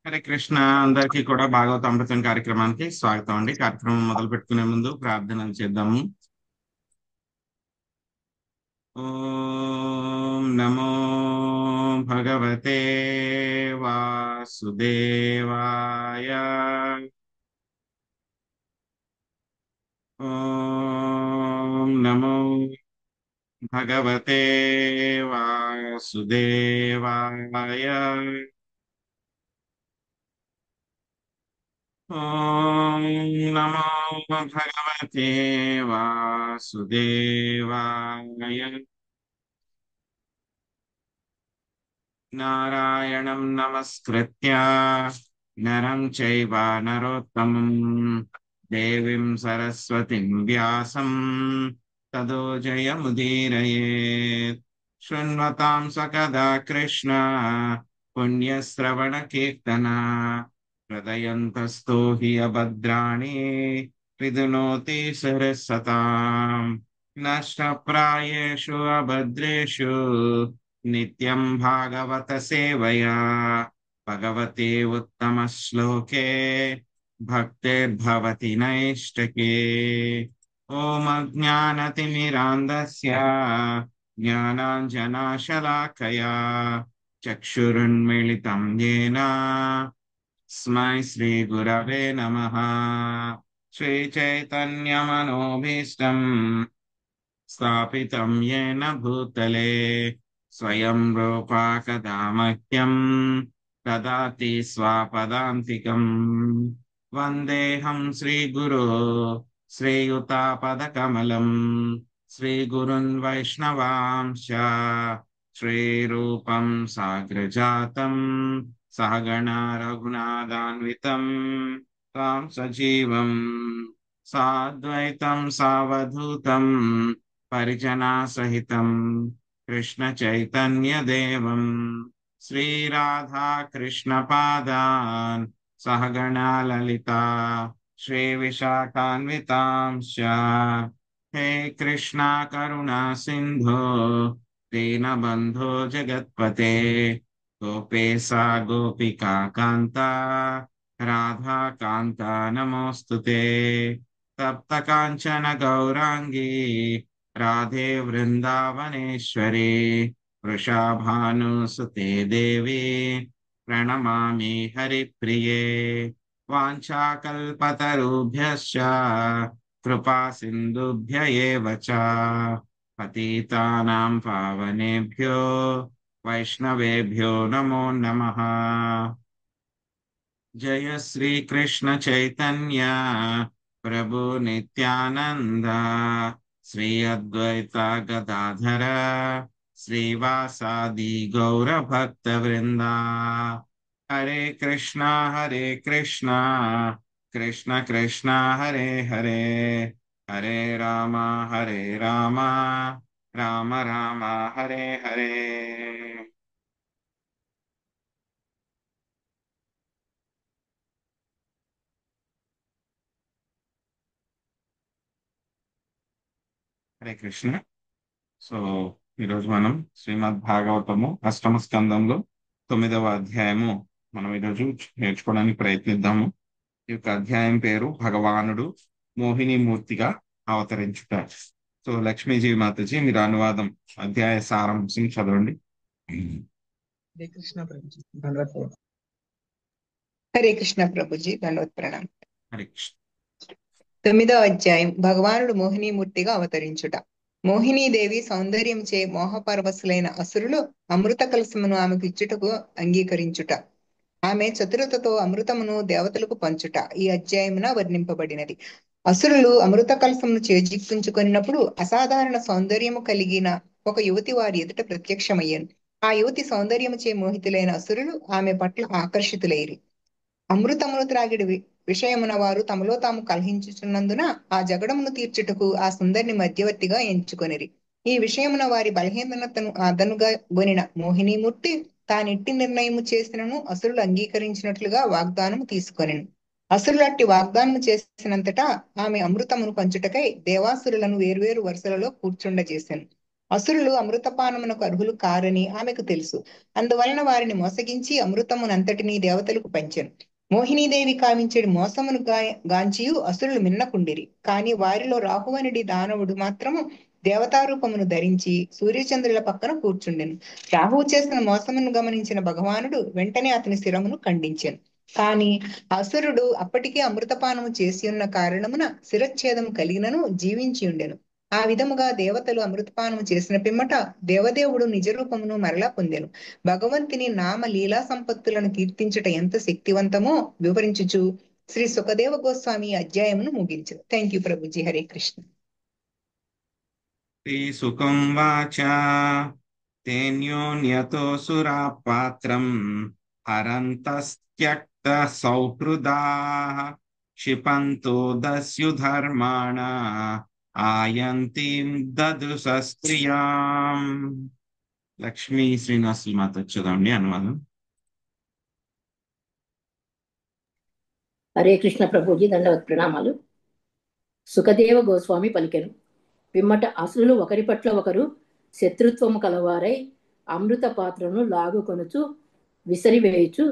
హరే కృష్ణ. అందరికీ కూడా భాగవత అమృతం కార్యక్రమానికి స్వాగతం అండి. కార్యక్రమం మొదలు పెట్టుకునే ముందు ప్రార్థనలు చేద్దాము. ఓం నమో భగవతే వాసుదేవాయ. ఓం నమో భగవతే వాసుదేవాయ. ఓం నమో భగవతే వాసుదేవాయ. నారాయణం నమస్కృత్య నరం చైవ నరోత్తమం దేవీం సరస్వతిం వ్యాసం తదో జయముదీరయేత్. శృణ్వతాం సకదా కృష్ణ పుణ్యశ్రవణ కీర్తన హృదయంతస్థో హి అభద్రాణి విధునోతి సరస్వతాం. నష్టప్రాయేషు అభద్రేషు నిత్యం భాగవత సేవయా భగవతే ఉత్తమ శ్లోకే భక్తిర్భవతి నైష్టకే. ఓం అజ్ఞానతిమిరాంధస్య జ్ఞానాంజనాశలాకయా చక్షురున్మిళితం యేన తస్మై శ్రీగురవే నమః. శ్రీచైతన్యమనోభీష్టం స్థాపితం యేన భూతలే స్వయం రూపా కదా మహ్యం దదాతి స్వపదాంతికం. వందేహం శ్రీగురో శ్రీయుతాపదకమలం శ్రీగురున్ వైష్ణవాంశ శ్రీరూపం సాగ్రజాతం సహగణ రఘునాథాన్వితం తాం సజీవం సాద్వైతం సావధూతం పరిజనా సహితం కృష్ణ చైతన్య దేవం శ్రీరాధా కృష్ణ పాదాన్ సహగణా లలితా శ్రీ విశాఖాన్వితాంశ. హే కృష్ణ కరుణా సింధో దీనబంధో జగత్పతే గోపేశా గోపికా కాంత రాధా కాంత నమోస్తుతే. తప్త కాంచన గౌరాంగీ రాధే వృందావనేశ్వరి వృషాభానుసుతే దేవి ప్రణమామి హరిప్రియే. వాంఛాకల్పతరుభ్యశ్చ కృపా సింధుభ్య ఏవ చ పతితానాం పావనేభ్యో వైష్ణవేభ్యో నమో నమః. జయ శ్రీ కృష్ణ చైతన్య ప్రభు నిత్యానంద శ్రీ అద్వైత గదాధర శ్రీవాసాది గౌర భక్త వృంద. హరే కృష్ణ కృష్ణ కృష్ణ హరే హరే హరే రామ రామ రామ హరే హరే. హరే కృష్ణ. సో ఈరోజు మనం శ్రీమద్ భాగవతము అష్టమ స్కందంలో 9వ అధ్యాయము మనం ఈరోజు నేర్చుకోవడానికి ప్రయత్నిద్దాము. ఈ యొక్క అధ్యాయం పేరు భగవానుడు మోహిని మూర్తిగా అవతరించుట. సో లక్ష్మీజీ మాతాజీ మీరు అనువాదం అధ్యాయ సారాంశం చదవండి. హరే కృష్ణ ప్రభుజీ ధన్యవాద. హరే కృష్ణ ప్రభుజీ ధన్యవాద ప్రణాం. హరే కృష్ణ. 9వ అధ్యాయం భగవానుడు మోహినీమూర్తిగా అవతరించుట. మోహినీదేవి సౌందర్యంచే మోహపరవశులైన అసురులు అమృత కలశమును ఆమెకు ఇచ్చుటకు అంగీకరించుట. ఆమె చతురతతో అమృతమును దేవతలకు పంచుట ఈ అధ్యాయమున వర్ణింపబడినది. అసురులు అమృత కలశమును చేజిక్కించుకున్నప్పుడు అసాధారణ సౌందర్యము కలిగిన ఒక యువతి వారి ఎదుట ప్రత్యక్షమయ్యాను. ఆ యువతి సౌందర్యముచే మోహితులైన అసురులు ఆమె పట్ల ఆకర్షితులైరి. అమృతమును త్రాగిడి విషయమున వారు తమలో తాము కలహించుచున్నందున ఆ జగడమును తీర్చుటకు ఆ సుందరిని మధ్యవర్తిగా ఎంచుకొనిరి. ఈ విషయమున వారి బలహీనతను అదనుగా గొనిన మోహినీమూర్తి తానిట్టి నిర్ణయము చేసినను అసురులు అంగీకరించినట్లుగా వాగ్దానము తీసుకొనెను. అసురులట్టి వాగ్దానము చేసినంతటా ఆమె అమృతమును పంచుటకై దేవాసురులను వేర్వేరు వరుసలలో కూర్చుండజేశాను. అసురులు అమృతపానమునకు అర్హులు కారని ఆమెకు తెలుసు. అందువలన వారిని మోసగించి అమృతమునంతటినీ దేవతలకు పంచెను. మోహినీదేవి కావించెడి మోసమును గాంచియు అసురులు మిన్నకుండిరి. కాని వారిలో రాహువనుడి దానవుడు మాత్రము దేవతారూపమును ధరించి సూర్యచంద్రుల పక్కన కూర్చుండెను. రాహువు చేసిన మోసమును గమనించిన భగవానుడు వెంటనే అతని శిరమును ఖండించెను. కాని అసురుడు అప్పటికే అమృతపానము చేసి ఉన్న కారణమున శిరచ్ఛేదము కలిగినను జీవించి ఉండెను. ఆ విధముగా దేవతలు అమృతపానము చేసిన పిమ్మట దేవదేవుడు నిజరూపమును మరలా పొందెను. భగవంతుని నామ లీలా సంపత్తులను కీర్తించుట ఎంత శక్తివంతమో వివరించుచు శ్రీ సుఖదేవ గోస్వామి అధ్యాయమును ముగించు. Thank you Prabhuji. హరే కృష్ణ. శ్రీసుకం వాచ తేన్యోన్యతోऽసురా పాత్రం హరంతస్త్యక్త సౌహృదాః క్షిపంతో దస్యుధర్మాణ ఆయంతిం దదుసస్త్రియాం. లక్ష్మీ శ్రీనివాసులు మాత చదవండి అనువాదం. హరే కృష్ణ ప్రభుజీ, దండవత్ ప్రణామాలు. సుఖదేవ గోస్వామి పలికెను. పిమ్మట అసురులు ఒకరి పట్ల ఒకరు శత్రుత్వము కలవారై అమృత పాత్రను లాగుకొనుచు విసిరివేయుచు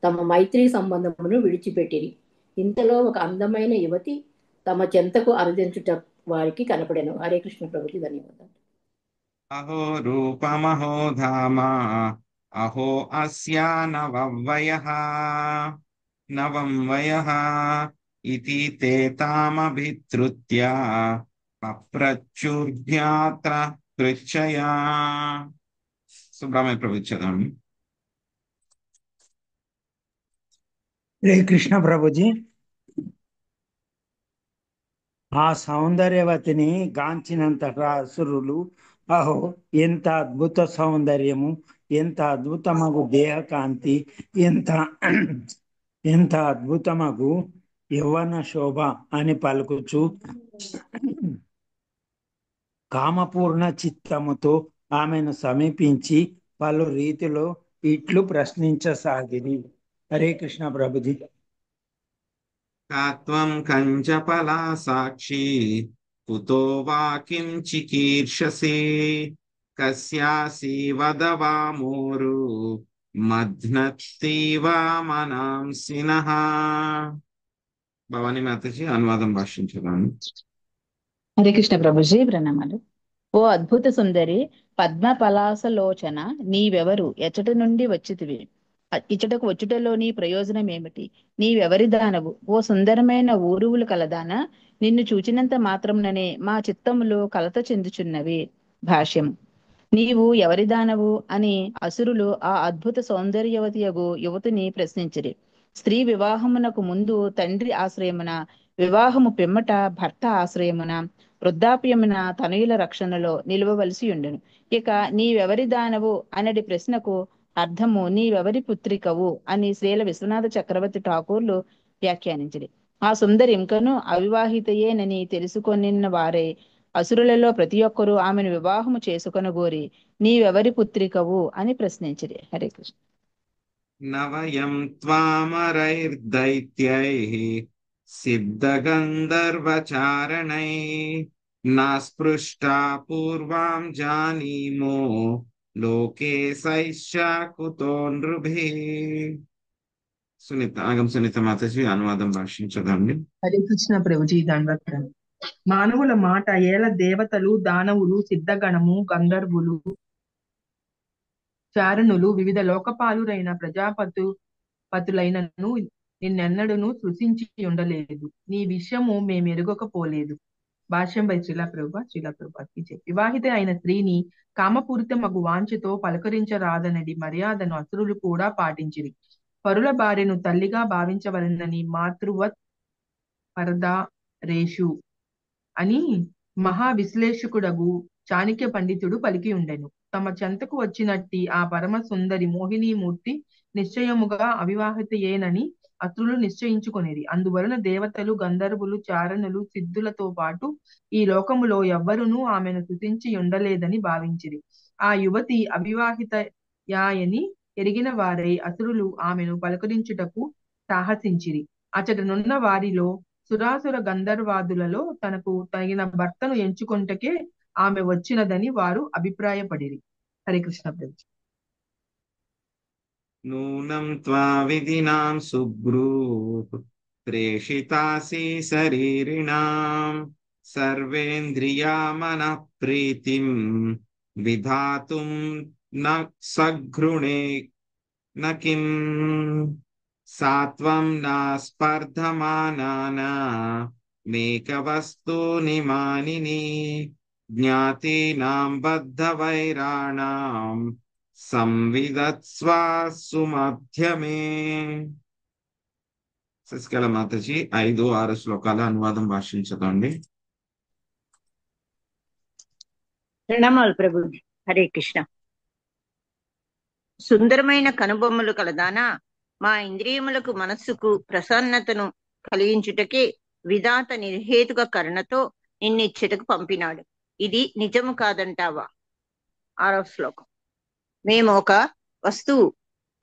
తమ మైత్రీ సంబంధమును విడిచిపెట్టిరి. ఇంతలో ఒక అందమైన యువతి తమ చెంతకు అరుదించుట వారికి కనపడెను. హరే కృష్ణ ప్రభుజీ, ధన్యవాదాలు. అహో రూపమహో ధామ అహో అస్యా నవం వయః ఇతి తే తామభిధృత్య పప్రచ్యుర్ధ్యాత్ర పృచ్ఛయా. సుబ్రహ్మణ్య ప్రభు చదవండి. హరే కృష్ణ ప్రభుజీ. ఆ సౌందర్యవతిని గాంచినంత అసురులు అహో ఎంత అద్భుత సౌందర్యము, ఎంత అద్భుతమగు దేహకాంతి, ఎంత అద్భుతమగు యవ్వన శోభ అని పలుకుచు కామపూర్ణ చిత్తముతో ఆమెను సమీపించి పలు రీతిలో ఇట్లు ప్రశ్నించసాగిరి. హరే కృష్ణ ప్రభుజీ. కాత్వం కంచపలా సాక్షి కుతో వా కిం చికీర్షసి కస్యాసి వదవామోరు మధ్నత్తీవ మనాంసినః. భవానీ మాతజీ అనువాదం భాషించదాను. హరే కృష్ణ ప్రభుజీ, ప్రణామాలు. ఓ అద్భుత సుందరి పద్మ పలాసలోచన, నీవెవరు? ఎచ్చట నుండి వచ్చితివి? ఇచ్చటకు వచ్చుటలో నీ ప్రయోజనం ఏమిటి? నీవెవరి దానవు? ఓ సుందరమైన ఊరువులు కలదానా, నిన్ను చూచినంత మాత్రంననే మా చిత్తములు కలత చెందుచున్నవి. భాష్యం. నీవు ఎవరి దానవు అని అసురులు ఆ అద్భుత సౌందర్యవతియగు యువతిని ప్రశ్నించిరి. స్త్రీ వివాహమునకు ముందు తండ్రి ఆశ్రయమున, వివాహము పిమ్మట భర్త ఆశ్రయమున, వృద్ధాప్యమున తనయుల రక్షణలో నిలవవలసి ఉండెను. ఇక నీవెవరి దానవు అనడి ప్రశ్నకు అర్థము నీవెవరి పుత్రికవు అని శ్రీల విశ్వనాథ చక్రవర్తి ఠాకూర్లు వ్యాఖ్యానించిరి. ఆ సుందరి ఇంకను అవివాహితయేనని తెలుసుకొనిన వారే అసురులలో ప్రతి ఒక్కరూ ఆమెను వివాహము చేసుకొనగోరి నీవెవరి పుత్రికవు అని ప్రశ్నించిరి. హరే కృష్ణ. నవయం త్వామరైర్దైత్యైః సిద్ధగంధర్వచారణై నాస్పృష్టా పూర్వాం జానీమో లోకే సైష కుతో నృభిః. సునీత మాతాజీ అనువాదం భాషించదండి. హరే కృష్ణ ప్రభుజీ, దండవత్రం. మానవుల మాట ఏల దేవతలు, దానవులు, సిద్ధగణము, గంధర్వులు, చారణులు, వివిధ లోకపాలురైన పతులైనను నిన్నెన్నడూను సృశించి ఉండలేదు. నీ విషయము మేమెరుగకపోలేదు. భాష్యం బై శ్రీలప్రభుపాకి చెప్పి. వివాహిత అయిన స్త్రీని కామపూరితమగు వాంఛతో పలకరించరాదనడి మర్యాదను అసురులు కూడా పాటించిరి. పరుల భార్యను తల్లిగా భావించవలనని మాతృవత్ పరదా రేషు అని మహా విశ్లేషకుడగు చాణక్య పండితుడు పలికి ఉండెను. తమ చెంతకు వచ్చినట్టి ఆ పరమ సుందరి మోహినీమూర్తి నిశ్చయముగా అవివాహితయేనని అసురులు నిశ్చయించుకొనిరి. అందువలన దేవతలు, గంధర్వులు, చారణులు, సిద్ధులతో పాటు ఈ లోకములో ఎవ్వరునూ ఆమెను స్తుతించి ఉండలేదని భావించిరి. ఆ యువతి అవివాహితయాయని ఎరిగిన వారై అసురులు ఆమెను పలకరించుటకు సాహసించిరి. అచటనున్న వారిలో సురాసుర గంధర్వాదులలో తనకు తగిన భర్తను ఎంచుకొంటకే ఆమె వచ్చినదని వారు అభిప్రాయపడిరి. హరే కృష్ణ ప్రభు. నూనం త్వా విధినాం సుబ్రూః ప్రేషితాసి శరీరిణాం సర్వేంద్రియా మనః ప్రీతిం విధాతుం న సఘృణే న కిం సాత్వం నా స్పర్ధమానానా మేకవస్తూని మానిని జ్ఞాతీనాం బద్ధవైరాణాం సంవిదత్స్వ సుమధ్యమే. శశికళ మాతాజీ 5-6 శ్లోకాల అనువాదం భాషించదండి. ప్రణామాలు ప్రభు. హరే కృష్ణ. సుందరమైన కనుబొమ్మలు కలదానా, మా ఇంద్రియములకు మనస్సుకు ప్రసన్నతను కలిగించుటకే విధాత నిర్హేతుక కరుణతో నిన్నిచ్చటకు పంపినాడు. ఇది నిజము కాదంటావా? 6వ శ్లోకం. మేము ఒక వస్తువు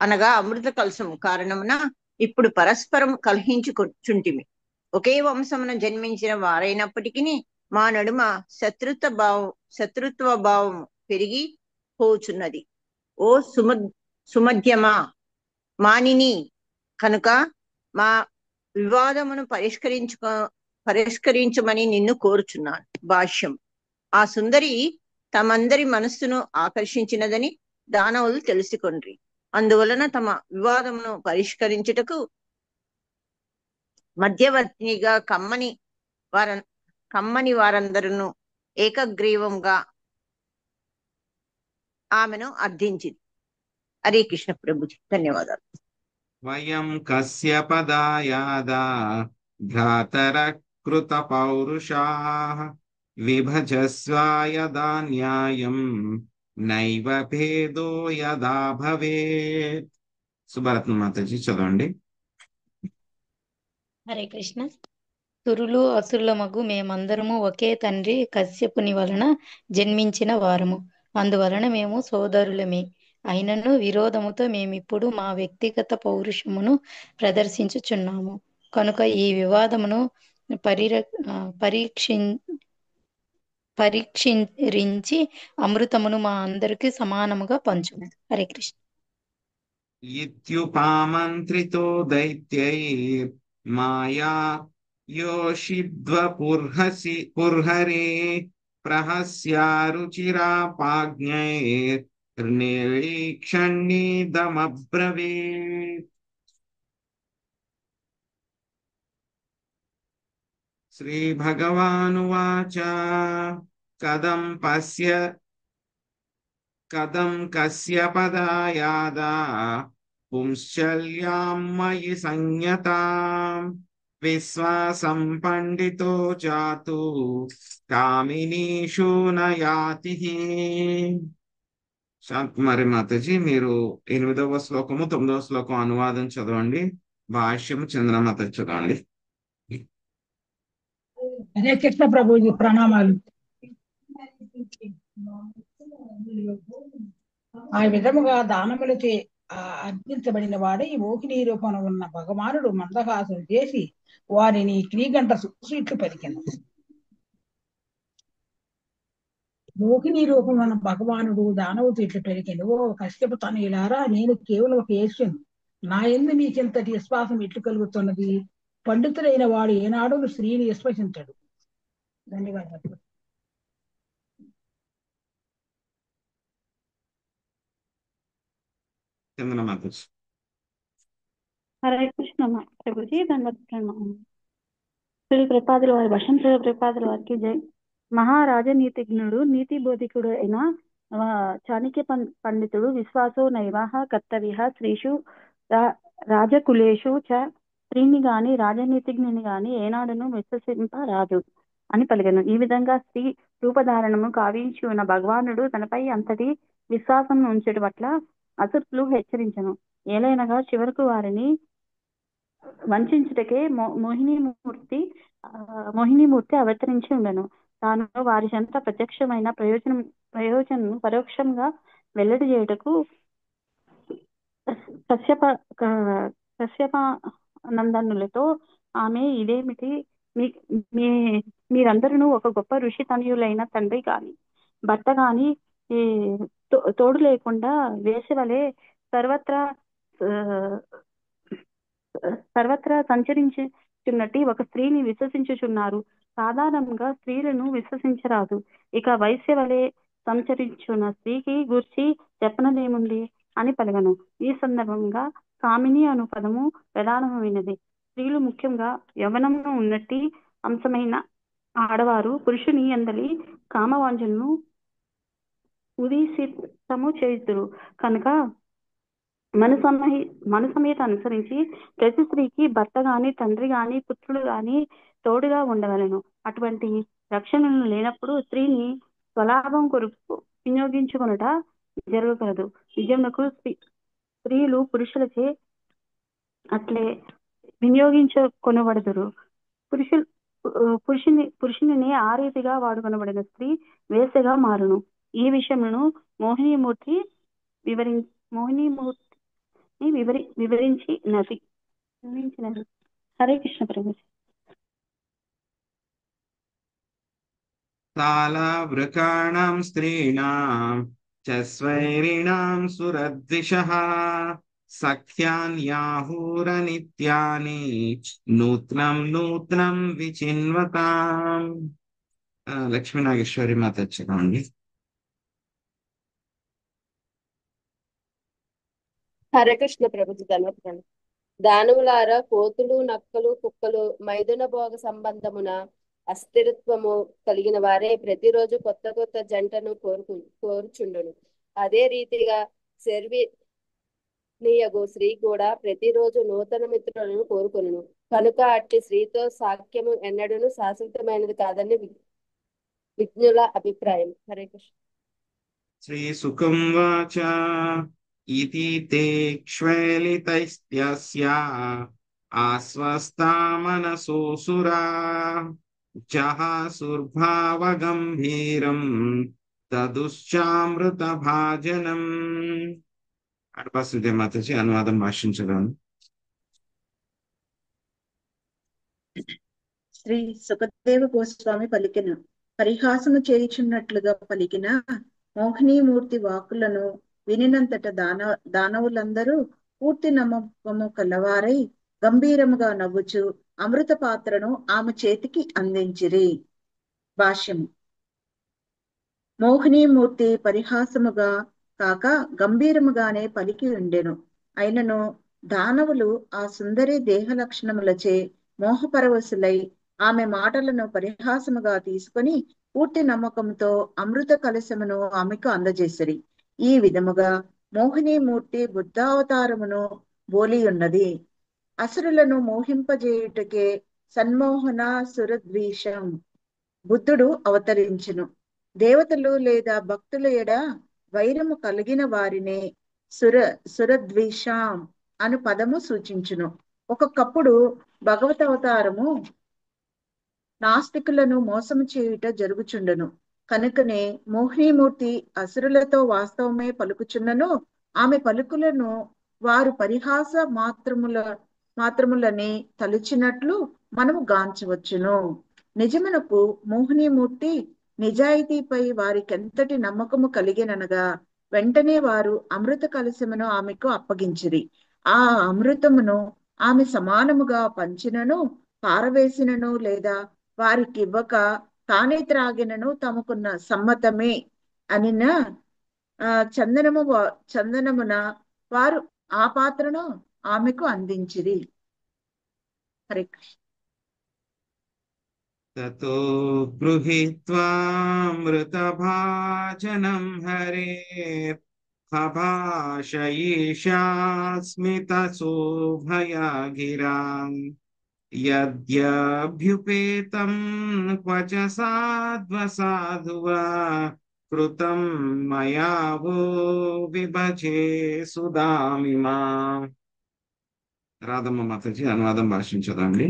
అనగా అమృత కలశము కారణమున ఇప్పుడు పరస్పరం కలహించుచుంటిమి. ఒకే వంశమున జన్మించిన వారైనప్పటికీ మా నడుమ శత్రుత్వ భావం పెరిగి పోచున్నది. ఓ సుమధ్యమా మానిని, కనుక మా వివాదమును పరిష్కరించమని నిన్ను కోరుచున్నాను. భాష్యం. ఆ సుందరి తమందరి మనస్సును ఆకర్షించినదని దానవులు తెలుసుకొండ్రి. అందువలన తమ వివాదమును పరిష్కరించుటకు మధ్యవర్తినిగా కమ్మని వారందరూ ఏకగ్రీవంగా ఆమెను అర్థించింది. హరే కృష్ణ ప్రభుజీ. ధన్యవాదాలు. వయం కస్య పదాయాదా భ్రాతర కృత పౌరుషాః విభజస్వ యదా న్యాయం నైవ భేదో యదా భవేత్. సుభరత్న మాతాజీ చదవండి. హరే కృష్ణ. సురులు అసురులమగు మేమందరము ఒకే తండ్రి కశ్యపుని వలన జన్మించిన వారము. అందువలన మేము సోదరులమే. అయినను విరోధముతో మేమిప్పుడు మా వ్యక్తిగత పౌరుషమును ప్రదర్శించుచున్నాము. కనుక ఈ వివాదమును పరీక్షించి అమృతమును మా అందరికి సమానముగా పంచుము. హరే కృష్ణ. ఇత్యుపామంత్రితో దైత్యైర్ మాయా యోషిద్వపుర్హరే ప్రహస్యారుచిరాపాజ్ఞైర్నిరీక్షణీదమబ్రవీత్. శ్రీభగవానువాచ కథం కస్య పదాయాదా పుంశ్చల్యాం మయి సంయతాం విశ్వాసం పండితో జాతు కామినీషు నయాతి. శాంతకుమారి మాతాజీ మీరు 8వ శ్లోకము 9వ శ్లోకం అనువాదం చదవండి. భాష్యము చంద్రమాత చదవండి. హరే కృష్ణ ప్రభుజీ. ప్రణామాలు. ఆ విధముగా దానములచే అర్పించబడిన వాడై మోహిని రూపంలో ఉన్న భగవానుడు మందహాసం చేసి వారిని క్రీగంట సూట్లు పలికెను. మోహిని రూపంలో ఉన్న భగవానుడు దానవుతో ఇట్లు పలికెను. ఓ కశ్యప తనయులారా, నేను కేవలం ఒక యేసును. నా యందు మీకెంతటి విశ్వాసం ఎట్లు కలుగుతున్నది? పండితుడైన వాడు ఏనాడు స్త్రీని విశ్వసించడు. ధన్యవాదాలు. హరే కృష్ణ ప్రభుజీ. శ్రీ ప్రపాదుల వారి భషన్ శ్రీ ప్రపాదుల వారికి జై. మహారాజనీతిజ్ఞుడు నీతి బోధికుడు అయిన చాణక్య పండితుడు విశ్వాసో నైవాహ కర్తవ్య స్త్రీషు రాజకులేషు చ స్త్రీని గాని రాజనీతిజ్ఞుని గాని ఏనాడును విశ్వసింపరాదు అని పలికెను. ఈ విధంగా స్త్రీ రూపధారణము కావించి ఉన్న భగవానుడు తనపై అంతటి విశ్వాసం ఉంచడం పట్ల అసురులు హెచ్చరించను. ఏలైనగా చివరకు వారిని వంచుటకే మోహినీమూర్తి అవతరించి ఉండను. తాను వారి చెంత ప్రత్యక్షమైన ప్రయోజనం పరోక్షంగా వెల్లడి చేయుటకు కశ్యపానందనులతో ఆమె ఇదేమిటి, మీరందరూ ఒక గొప్ప ఋషి తనయులైన తండ్రి గాని భర్త గాని ఈ తోడు లేకుండా వేసవలే సర్వత్రా ఆ, సర్వత్రా సంచరించుచున్నట్టి ఒక స్త్రీని విశ్వసించుచున్నారు. సాధారణంగా స్త్రీలను విశ్వసించరాదు. ఇక వైశ్యవలే సంచరించున్న స్త్రీకి గూర్చి చెప్పనదేముంది అని పలగను. ఈ సందర్భంగా కామిని అను పదము ప్రధానమైనది. స్త్రీలు ముఖ్యంగా యవ్వనంలో ఉన్నట్టి అంశమైన ఆడవారు పురుషుని అందలి కామవాంఛలను ఉదీసితము చేయుదురు కనుక మనుసమేత అనుసరించి ప్రతి స్త్రీకి భర్త గాని తండ్రి గాని పుత్రుడు గాని తోడుగా ఉండవలను. అటువంటి రక్షణలు లేనప్పుడు స్త్రీని స్వలాభం కొరకు వినియోగించుకొనుట జరగకూడదు. నిజమునకు స్త్రీలు పురుషులచే అట్లే వినియోగించుకొనబడుదురు. పురుషుని ఆ రీతిగా వాడుకొనబడిన స్త్రీ వేశ్యగా మారును. ఈ విషయమును మోహినీమూర్తి వివరించినది. హరే కృష్ణ ప్రభు. తాళవృకాణాం స్త్రీణాం చ స్వైరిణాం సురద్విషః సఖ్యాన్యాహూరనిత్యాని నూత్నం నూత్నం విచిన్వతాం. లక్ష్మీనాగేశ్వరి మాత చదవండి. హరే కృష్ణ ప్రభుజీ ధన్యవాదాలు. దానవులారా, కోతులు నక్కలు కుక్కలు మైదున భోగ సంబంధమున అస్థిరత్వము కలిగిన వారే ప్రతిరోజు కొత్త కొత్త జంటను కోరుచుండును. అదే రీతిగా శర్విణీయగు స్త్రీ కూడా ప్రతిరోజు నూతన మిత్రులను కోరుకొనును. కనుక అట్టి స్త్రీతో సాఖ్యము ఎన్నడూను శాశ్వతమైనది కాదని విజ్ఞుల అభిప్రాయం. హరే కృష్ణ. శ్రీ సుఖం వాచ ఇతి తే క్ష్వేలితైస్త్యస్యా ఆస్వస్తా మనసోసురా జహాసుర్భావగంభీరం తదుశ్చామృత భాజనం. అడపాసుదే మాతజీ అనువాదం భాషించడం. శ్రీ సుఖదేవ గోస్వామి పలికిన పరిహాసము చేయుచున్నట్లుగా పలికిన మోహినీమూర్తి వాక్కులను వినినంతట దానవులందరూ పూర్తి నమ్మకము కలవారై గంభీరముగా నవ్వుచు అమృత పాత్రను ఆమె చేతికి అందించిరి. భాష్యము. మోహినీమూర్తి పరిహాసముగా కాక గంభీరముగానే పలికి ఉండెను. అయినను దానవులు ఆ సుందరి దేహ లక్షణములచే మోహపరవశులై ఆమె మాటలను పరిహాసముగా తీసుకొని పూర్తి నమ్మకంతో అమృత కలశమును ఆమెకు అందజేసిరి. ఈ విధముగా మోహినీమూర్తి బుద్ధావతారమును బోలి ఉన్నది. అసురులను మోహింపజేయుటకే సన్మోహన సురద్వేషం బుద్ధుడు అవతరించును. దేవతలు లేదా భక్తుల ఎడ వైరము కలిగిన వారినే సురద్వేషం అను పదము సూచించును. ఒక్కొక్కప్పుడు భగవత్ అవతారము నాస్తికులను మోసము చేయుట జరుగుచుండను. కనుకనే మోహినీమూర్తి అసురులతో వాస్తవమే పలుకుచున్నను ఆమె పలుకులను వారు పరిహాస మాత్రములని తలుచినట్లు మనము గాంచవచ్చును. నిజమునకు మోహినీమూర్తి నిజాయితీపై వారికెంతటి నమ్మకము కలిగిననగా వెంటనే వారు అమృత కలశమును ఆమెకు అప్పగించిరి. ఆ అమృతమును ఆమె సమానముగా పంచినను పారవేసినను లేదా వారికి ఇవ్వక తానే త్రాగినను తమకున్న సమ్మతమే అనిన చందనమున వారు ఆ పాత్రను ఆమెకు అందించిరి. హరే కృష్ణ. తతో గృహీత్వామృతభాజనం హరేర్ భాషయిష్యాస్మితశోభయా గిరా యద్యభ్యుపేతం క్వచ సాధ్వసాధువా కృతం మయా వో విభజే సుధామిమా. రాధమ్మ మాతాజీ అనువాదం భాషించదండి.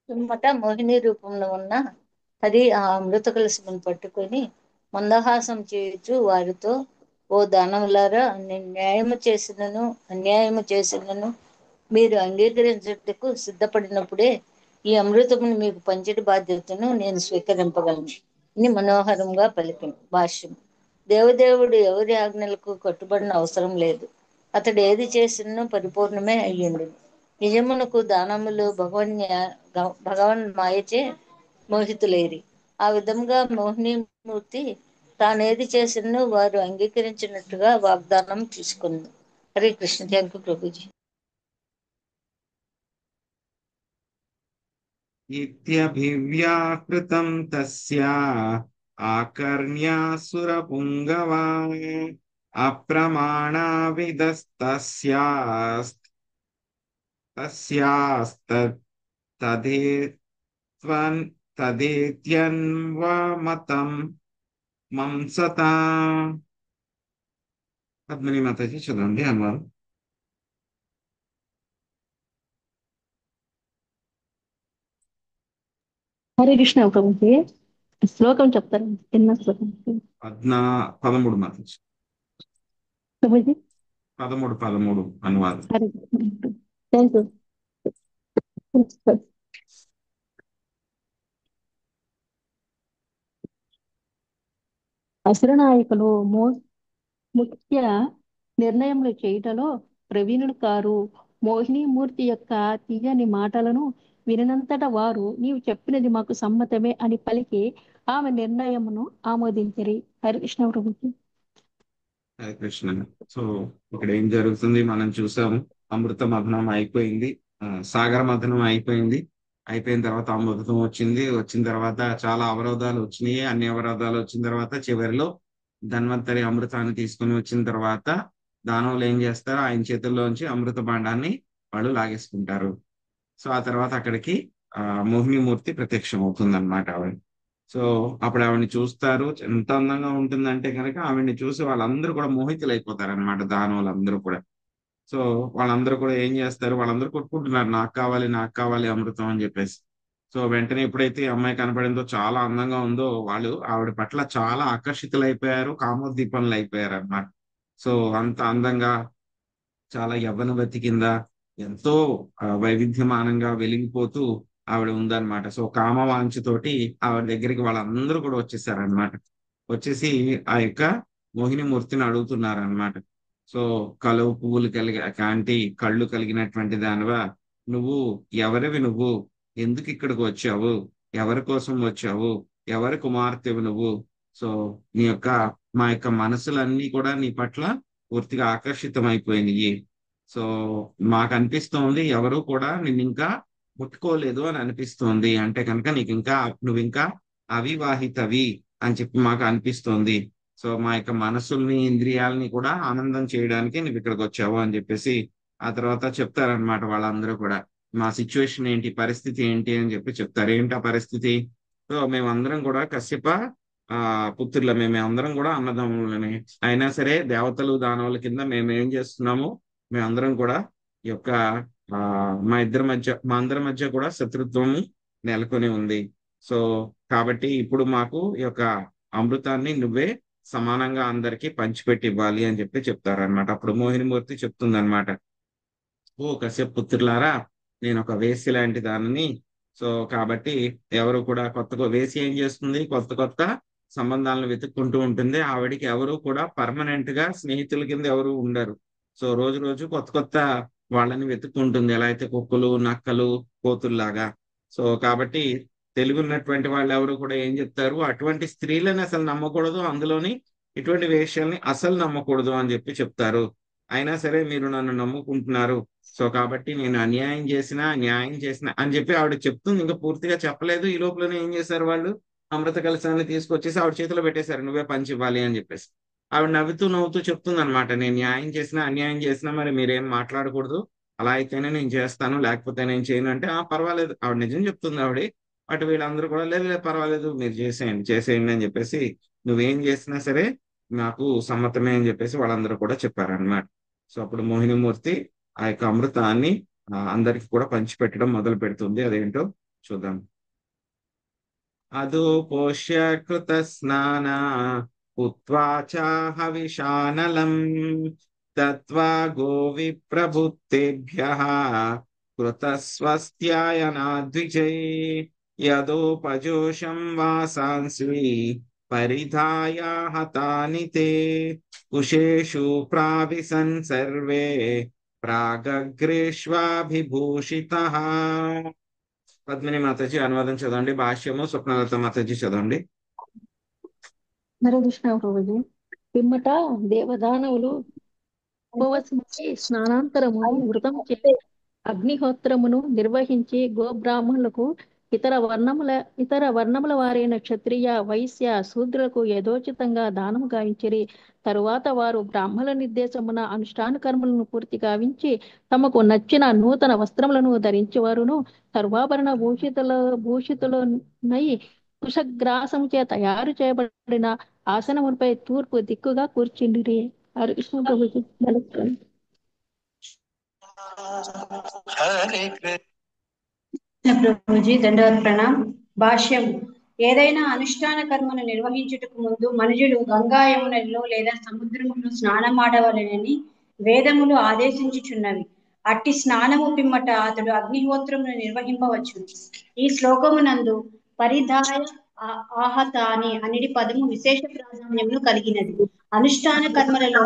పిమ్మట మోహిని రూపంలో ఉన్న అది ఆ అమృత కలశమును పట్టుకొని మందహాసం చేయుచు వారితో, ఓ దానవులారా, నేను న్యాయము చేసినను అన్యాయము చేసినను మీరు అంగీకరించుటకు సిద్ధపడినప్పుడే ఈ అమృతమును మీకు పంచటి బాధ్యతను నేను స్వీకరింపగలను అని మనోహరంగా పలికిన భాష్యం. దేవదేవుడు ఎవరి ఆజ్ఞలకు కట్టుబడిన అవసరం లేదు. అతడు ఏది చేసినో పరిపూర్ణమే అయ్యింది. నిజమునకు దానములు భగవన్ మాయచే మోహితులేరి. ఆ విధంగా మోహినీమూర్తి తానేది చేసినో వారు అంగీకరించినట్టుగా వాగ్దానం తీసుకుంది. హరే కృష్ణ. Thank you Prabhuji. ఇత్యభివ్యాకృతం తస్యా ఆకర్ణ్యాసురపుంగవా తదేత్యన్వమతం మంసతా. పద్మిని మాతాజీ చదవండి అన్నారు. హరే కృష్ణ ప్రభుజీ. శ్లోకం చెప్తారు, ఎన్న శ్లోకం 13 మాతాజీ. ప్రభుజీ 13 అనువాదం. Hare thank you. అసురనాయకులు ముఖ్య నిర్ణయములు చేయుటలో ప్రవీణుడు కారు. మోహినీమూర్తి యొక్క తీయని మాటలను వినంతట వారు నీవు చెప్పినది మాకు సమ్మతమే అని పలికి ఆమె నిర్ణయమును ఆమోదించరి. హరికృష్ణ ప్రభుజీ. హరే కృష్ణ. సో ఇక్కడ ఏం జరుగుతుంది మనం చూసాము. అమృత మథనం అయిపోయింది, సాగర మథనం అయిపోయింది. అయిపోయిన తర్వాత అమృతం వచ్చిన తర్వాత చాలా అవరోధాలు వచ్చినాయి. అన్ని అవరోధాలు వచ్చిన తర్వాత చివరిలో ధన్వంతరి అమృతాన్ని తీసుకుని వచ్చిన తర్వాత దానవులు ఏం చేస్తారు, ఆయన చేతుల్లోంచి అమృత భాండాన్ని వాళ్ళు లాగేసుకుంటారు. సో ఆ తర్వాత అక్కడికి మోహినీమూర్తి ప్రత్యక్షం అవుతుంది అనమాట ఆవిడ. సో అప్పుడు ఆవిడని చూస్తారు. ఎంత అందంగా ఉంటుందంటే కనుక ఆవిడని చూసి వాళ్ళందరూ కూడా మోహితులు అయిపోతారు అనమాట, దానవులందరూ కూడా. సో వాళ్ళందరూ కూడా ఏం చేస్తారు, వాళ్ళందరూ కొట్టుకుంటున్నారు, నాకు కావాలి అమృతం అని చెప్పేసి. సో వెంటనే ఎప్పుడైతే ఈ అమ్మాయి కనపడిందో, చాలా అందంగా ఉందో, వాళ్ళు ఆవిడ పట్ల చాలా ఆకర్షితులైపోయారు, కామోద్దీపనలు అయిపోయారు అన్నమాట. సో అంత అందంగా, చాలా యవ్వనవతి కింద ఎంతో వైవిధ్యమానంగా వెలిగిపోతూ ఆవిడ ఉందన్నమాట. సో కామవాంఛతోటి ఆవిడ దగ్గరికి వాళ్ళందరూ కూడా వచ్చేసారనమాట. వచ్చేసి ఆ యొక్క మోహినీమూర్తిని అడుగుతున్నారనమాట. సో కలువ పువ్వులు కాంటి కళ్ళు కలిగినటువంటి దానివా, నువ్వు ఎవరివి, నువ్వు ఎందుకు ఇక్కడికి వచ్చావు, ఎవరి కోసం వచ్చావు, ఎవరి కుమార్తెవు నువ్వు? సో నీ యొక్క మా యొక్క మనసులన్నీ కూడా నీ పట్ల పూర్తిగా ఆకర్షితమైపోయినాయి. సో మాకు అనిపిస్తోంది ఎవరు కూడా నిన్ను ఇంకా ముట్టుకోలేదు అని అనిపిస్తోంది. అంటే కనుక నువ్వు ఇంకా అవివాహితవి అని చెప్పి మాకు అనిపిస్తోంది. సో మా యొక్క మనసుల్ని, ఇంద్రియాలని కూడా ఆనందం చేయడానికి నువ్వు ఇక్కడికి వచ్చావు అని చెప్పేసి ఆ తర్వాత చెప్తారనమాట. వాళ్ళందరూ కూడా మా సిచ్యువేషన్ ఏంటి, పరిస్థితి ఏంటి అని చెప్పి చెప్తారు. ఏంటి ఆ పరిస్థితి? సో మేమందరం కూడా కశ్యప పుత్రులమే, మేమందరం కూడా అన్నదమ్ములమే. అయినా సరే దేవతలు దానవుల కింద మేము ఏం చేస్తున్నాము, మేమందరం కూడా ఈ యొక్క మా అందరి మధ్య కూడా శత్రుత్వము నెలకొని ఉంది. సో కాబట్టి ఇప్పుడు మాకు ఈ యొక్క అమృతాన్ని నువ్వే సమానంగా అందరికీ పంచిపెట్టి ఇవ్వాలి అని చెప్పి చెప్తారనమాట. అప్పుడు మోహినీమూర్తి చెప్తుంది అనమాట, ఓ కశ్యప పుత్రులారా, నేను ఒక వేసి లాంటి దానిని. సో కాబట్టి ఎవరు కూడా వేసి ఏం చేస్తుంది, కొత్త సంబంధాలను వెతుక్కుంటూ ఉంటుంది. ఆవిడికి ఎవరు కూడా పర్మనెంట్ గా స్నేహితుల కింద ఎవరు ఉండరు. సో రోజు కొత్త వాళ్ళని వెతుక్కుంటుంది, ఎలా అయితే కుక్కలు, నక్కలు, కోతుల్లాగా. సో కాబట్టి తెలుగున్నటువంటి వాళ్ళు ఎవరు కూడా ఏం చెప్తారు, అటువంటి స్త్రీలను అసలు నమ్మకూడదు, అందులోని ఇటువంటి వేషాలని అసలు నమ్మకూడదు అని చెప్పి చెప్తారు. అయినా సరే మీరు నన్ను నమ్ముకుంటున్నారు, సో కాబట్టి నేను న్యాయం చేసిన అని చెప్పి ఆవిడ చెప్తుంది. ఇంకా పూర్తిగా చెప్పలేదు. ఈ లోపలనే ఏం చేశారు వాళ్ళు, అమృత కలశాన్ని తీసుకొచ్చేసి ఆవిడ చేతిలో పెట్టేశారు, నువ్వే పంచి ఇవ్వాలి అని చెప్పేసి. ఆవిడ నవ్వుతూ చెప్తుంది అనమాట, నేను న్యాయం చేసినా అన్యాయం చేసినా మరి మీరేం మాట్లాడకూడదు, అలా అయితేనే నేను చేస్తాను, లేకపోతే నేను చేయను అంటే పర్వాలేదు. ఆవిడ నిజం చెప్తుంది ఆవిడ. అటు వీళ్ళందరూ కూడా లేదు పర్వాలేదు, మీరు చేసేయండి అని చెప్పేసి, నువ్వేం చేసినా సరే నాకు సమ్మతమే అని చెప్పేసి వాళ్ళందరూ కూడా చెప్పారనమాట. సో అప్పుడు మోహినీమూర్తి ఆ యొక్క అమృతాన్ని అందరికి కూడా పంచిపెట్టడం మొదలు పెడుతుంది. అదేంటో చూద్దాం. అదో పోష్య కృత స్నాన హవిషానలం తత్వా గోవిప్రభుత్తేభ్యః కృతస్వస్త్యాయనాద్విజై యదోపజోషం వాసాంసి పరిధాయ హతాని తే కుశేషు ప్రావిశన్ సర్వే ప్రాగగ్రేష్వాభిభూషితః. పద్మిని మాతాజీ అనువాదం చదవండి. భాష్యము స్వప్నలత మాతాజీ చదవండి. హరే కృష్ణ ప్రభుజీ. పిమ్మట దేవదానవులు ఉపవసించి స్నానాంతరమును వృతం చేసి అగ్నిహోత్రమును నిర్వహించి గోబ్రాహ్మణులకు ఇతర వర్ణముల వారైన క్షత్రియ వైశ్య శూద్రులకు యథోచితంగా దానము గావించిరి. తరువాత వారు బ్రాహ్మణుల నిర్దేశమున అనుష్ఠాన కర్మలను పూర్తి గావించి తమకు నచ్చిన నూతన వస్త్రములను ధరించేవారును సర్వాభరణ భూషితులనై కుశగ్రాసము చే తయారు చేయబడిన ఆసనములపై తూర్పు దిక్కుగా కూర్చుండిరి. హరే కృష్ణ ప్రభుజీ. ప్రభుజీ దండవత్ ప్రణాం. భాష్యం. ఏదైనా అనుష్ఠాన కర్మను నిర్వహించుటకు ముందు మనుషులు గంగా యమునల్లో లేదా సముద్రములో స్నానమాడవలెనని వేదములు ఆదేశించుచున్నవి. అట్టి స్నానము పిమ్మట అతడు అగ్నిహోత్రమును నిర్వహింపవచ్చు. ఈ శ్లోకమునందు పరిధాయ ఆహతాని అనిడి పదము విశేష ప్రాధాన్యమును కలిగినది. అనుష్ఠాన కర్మలలో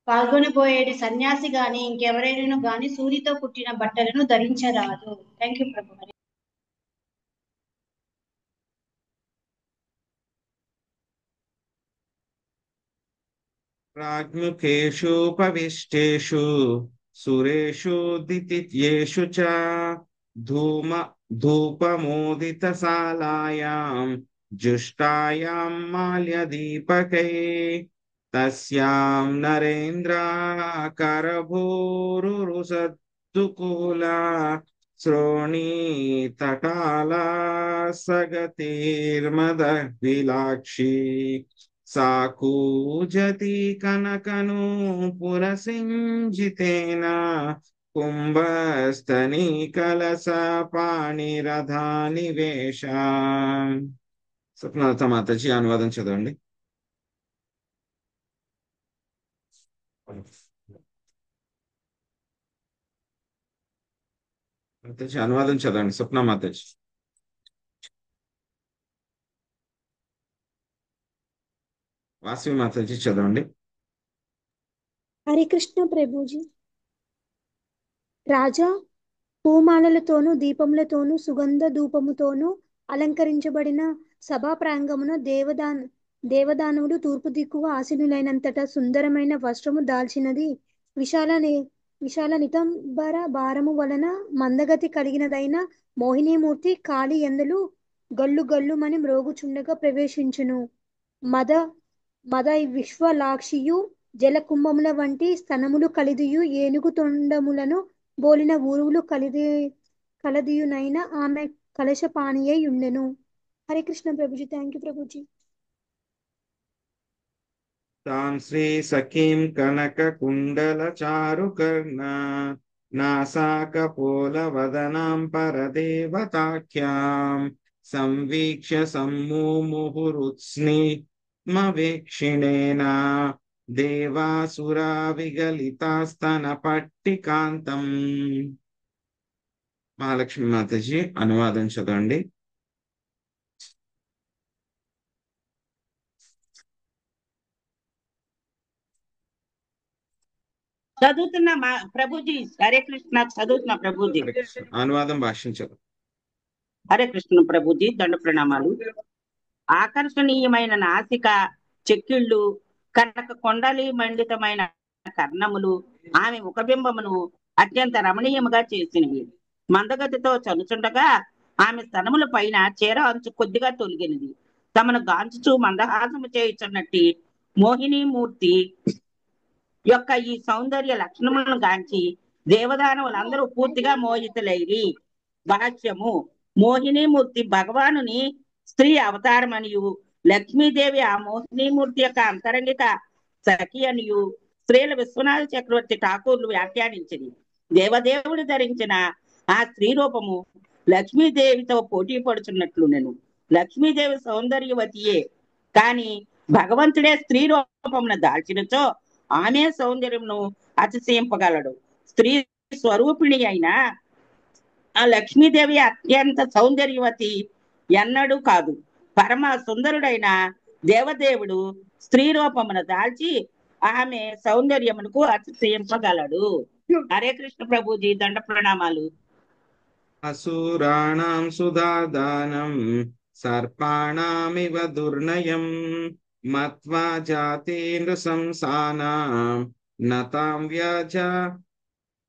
పాల్గొనబోయేది సన్యాసి గాని ఇంకెవరైనా గాని సూర్యుతో పుట్టిన బట్టలను ధరించరాదు. థ్యాంక్ యూ ప్రభు. ప్రాజ్ఞుకేషూపవిష్టేషు సురేషు దితియేషు చ ధూపమోదితశాలాయాం జుష్టాయాం మాల్యదీపకై తస్యాం నరేంద్రాకరభూరుసద్దుకూలా శ్రోణీ తటాలా సగతిర్మదవిలాక్షి సాకూజతి కనకను పురసింజితేన కుంభస్తని కలస పాణిరధానివేశ. స్వప్నలత మాతాజీ అనువాదం చదవండి. మాతాజీ అనువాదం చదవండి. స్వప్న మాతాజీ. వాసవి మాతాజీ చదవండి. హరే కృష్ణ ప్రభుజీ. రాజా పూమాలలతోనూ దీపములతోనూ సుగంధ ధూపముతోనూ అలంకరించబడిన సభా ప్రాంగమున దేవదానవులు తూర్పు దిక్కువ ఆసీనులైనంతట సుందరమైన వస్త్రము దాల్చినది విశాల నితంబర భారము వలన మందగతి కలిగినదైన మోహినీమూర్తి కాళి ఎందలు గల్లు గల్లుమని మ్రోగుచుండగా ప్రవేశించును. మద విశ్వలాక్షియు జల కుంభముల వంటి స్తనములు కలిదియు ఏనుగు తొండములను బోలిన ఊరువులు కలదియునైన ఆమె కలశపాణియై ఉండెను. హరే కృష్ణ ప్రభుజీ. Thank you Prabhuji. తాం శ్రీ సఖీం కనక కుండల చారుకర్ణ నాసాకపోల వదనాం పరదేవతాఖ్యాం సంవీక్ష్య సమ్మూముహురుత్స్నిమవేక్షిణేన దేవాసురా విగలితాస్తన పట్టికాంతం. మహాలక్ష్మి మాతాజీ అనువాదం చదవండి. చదువుతున్నా ప్రభుజీ. హరే కృష్ణ. చదువుతున్నా ప్రభుజీ. అనువాదం భాషించదు. హరే కృష్ణ ప్రభుజీ. దండ ప్రణామాలు. ఆకర్షణీయమైన నాసిక చెక్కిళ్ళు, కనక కొండలి మండితమైన కర్ణములు ఆమె ముఖబింబమును అత్యంత రమణీయముగా చేసినవి. మందగతితో చనుచుండగా ఆమె స్తనముల పైన చీర అంచు కొద్దిగా తొలగినది. తమను గాంచుచూ మందహాసము చేయుచున్నట్టి మోహినీమూర్తి యొక్క ఈ సౌందర్య లక్షణములను గాంచి దేవదానవులందరూ పూర్తిగా మోహితులైరి. భాష్యము. మోహినీమూర్తి భగవానుని స్త్రీ అవతారమనియు లక్ష్మీదేవి ఆ మోహినీమూర్తి యొక్క అంతరంగిక సఖి అనియు స్త్రీల విశ్వనాథ చక్రవర్తి ఠాకూర్లు వ్యాఖ్యానించింది. దేవదేవుడు ధరించిన ఆ స్త్రీ రూపము లక్ష్మీదేవితో పోటీ పడుచున్నట్లు నేను లక్ష్మీదేవి సౌందర్యవతియే, కాని భగవంతుడే స్త్రీ రూపమును దాల్చినచో ఆమె సౌందర్యమును అతిశయింపగలడు. స్త్రీ స్వరూపిణి అయిన ఆ లక్ష్మీదేవి అత్యంత సౌందర్యవతి ఎన్నడూ కాదు. పరమ సుందరుడైన దేవదేవుడు స్త్రీ రూపమును దాల్చి ఆమె సౌందర్యమునకు అతిశయింపగలడు. హరే కృష్ణ ప్రభుజీ, దండ ప్రణామాలు. అసురాణం సుధాదానం సర్పాణమివ దుర్నయం మత్వా జాతేంద్ర సంసానాం నతాం వ్యాజ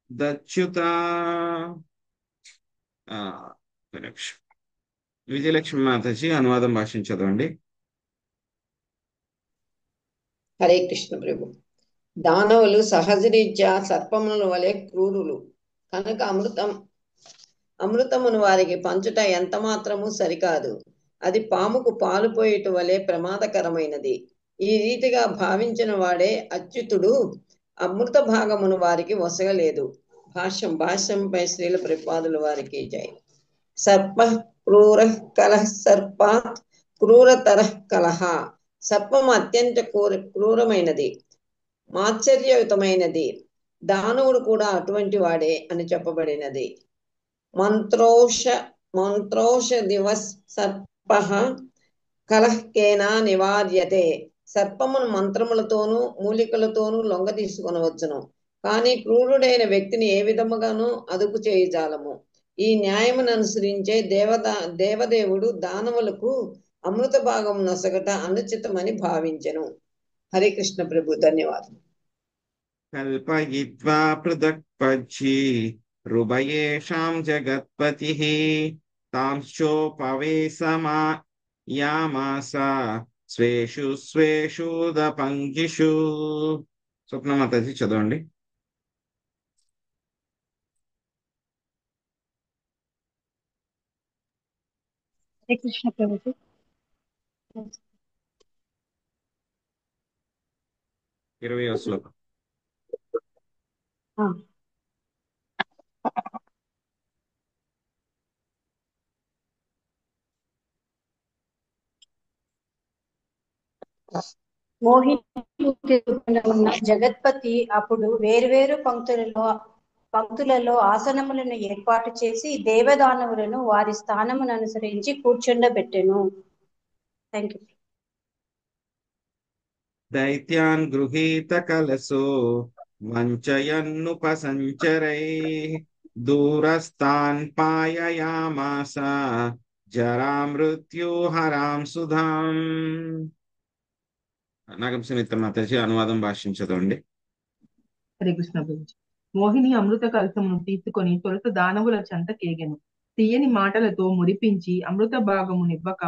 దచ్యుత. విజయలక్ష్మి మాతాజీ అనువాదం భాషను చదవండి. హరే కృష్ణ ప్రభు. దానవులు సహజరీత్యా సర్పముల వలె క్రూరులు కనుక అమృతమును వారికి పంచుట ఎంత మాత్రము సరికాదు. అది పాముకు పాలు పోయేట వలె ప్రమాదకరమైనది. ఈ రీతిగా భావించిన వాడే అచ్యుతుడు అమృత భాగమును వారికి వసగలేదు. భాష్యంపై శ్రీల ప్రభుపాదుల వారికి జై. సర్ప క్రూర కలహ సర్పాత్ క్రూరతర కలహ. సర్పము అత్యంత క్రూరమైనది, మాత్సర్యయుతమైనది. దానవుడు కూడా అటువంటి వాడే అని చెప్పబడినది. మంత్రోష దివస్ సర్ప కలహ్కేనా నివార్యతే. సర్పమును మంత్రములతోనూ మూలికలతోనూ లొంగ తీసుకొనవచ్చును, కానీ క్రూరుడైన వ్యక్తిని ఏ విధముగానూ అదుపు చేయజాలము. ఈ న్యాయమును అనుసరించే దేవదేవుడు దానవులకు అమృత భాగం నొసగట అనుచితమని భావించెను. హరే కృష్ణ ప్రభు, ధన్యవాదాలు. కల్పయిత్వా పృథక్ పచ్చి రుభయేషాం జగత్పతిః తాంశ్చోపవేశమాయామాస స్వేషు స్వేషూదపంగిషు. స్వప్నమాతాజీ చదవండి. హరే కృష్ణ ప్రభుజీ. 20వ శ్లోకం. మోహిని ఉన్న జగత్పతి అప్పుడు వేరువేరు పంక్తులలో ఆసనములను ఏర్పాటు చేసి దేవదానవులను వారి స్థానమును అనుసరించి కూర్చుండబెట్టెను. Thank you. దైత్యాన్ గృహీత కలసో వంచయన్నుపసంచరైః దూరస్థాన్ పాయయామాస జరామృత్యుహరాం సుధాం. నాగంసుమిత్ర మాతాజీ అనువాదం భాషను చదవండి. హరే కృష్ణ ప్రభుజీ. మోహిని అమృత కలశమును తీసుకొని తొలుత దానవుల చెంత కేగెను. తీయని మాటలతో మురిపించి అమృత భాగమునివ్వక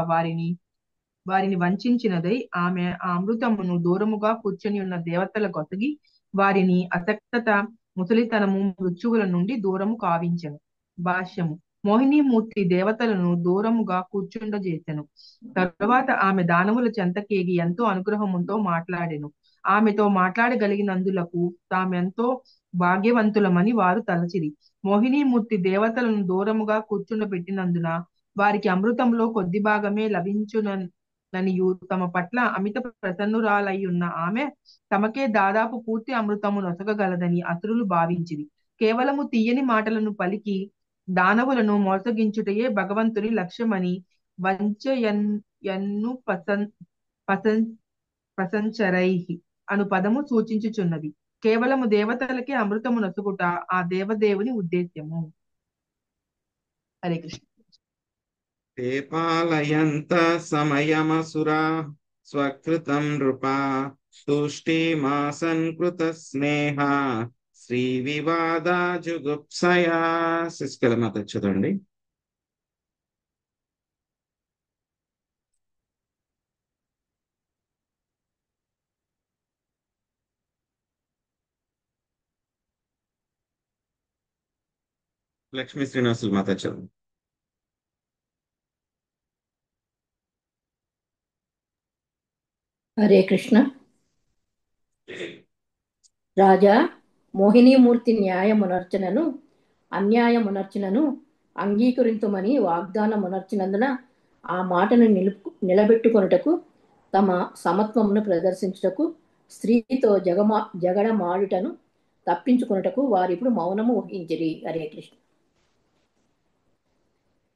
వారిని వంచినదై ఆమె ఆ అమృతమును దూరముగా కూర్చొని ఉన్న దేవతల కొసగి వారిని అసక్తత, ముసలితనము, మృత్యువుల నుండి దూరము కావించెను. భాష్యము. మోహినీమూర్తి దేవతలను దూరముగా కూర్చుండజేసెను. తరువాత ఆమె దానవుల చెంతకేగి ఎంతో అనుగ్రహముతో మాట్లాడెను. ఆమెతో మాట్లాడగలిగినందులకు తామెంతో భాగ్యవంతులమని వారు తలచిరి. మోహినీమూర్తి దేవతలను దూరముగా కూర్చుండబెట్టినందున వారికి అమృతంలో కొద్ది భాగమే లభించుననియు తమ పట్ల అమిత ప్రసన్నురాలై ఉన్న ఆమె తమకే దాదాపు పూర్తి అమృతము నొసగగలదని అసురులు భావించిరి. కేవలము తీయని మాటలను పలికి దానవులను మోసగించుటయే భగవంతుని లక్ష్యమని వంచయన్ను పసంచరైః అను పదము సూచించుచున్నది. కేవలము దేవతలకే అమృతము నొసగుట ఆ దేవదేవుని ఉద్దేశ్యము. హరే కృష్ణ. ते पालयन्त समयमसुरा स्वकृतं नृपा तुष्टिमासन्कृतस्नेह శ్రీవివాదా జుగుప్సయా. శశికళ మాత చదవండి. లక్ష్మీ శ్రీనివాసులు మాత చదవండి. హరే కృష్ణ. రాజా, మోహినీమూర్తి న్యాయమునర్చనను అన్యాయమునర్చనను అంగీకరింతుమని వాగ్దానమునర్చినందున ఆ మాటను నిలబెట్టుకొనుటకు తమ సమత్వమును ప్రదర్శించుటకు స్త్రీతో జగడమాడుటను తప్పించుకున్నటకు వారిప్పుడు మౌనము వహించిరి. హరే కృష్ణ.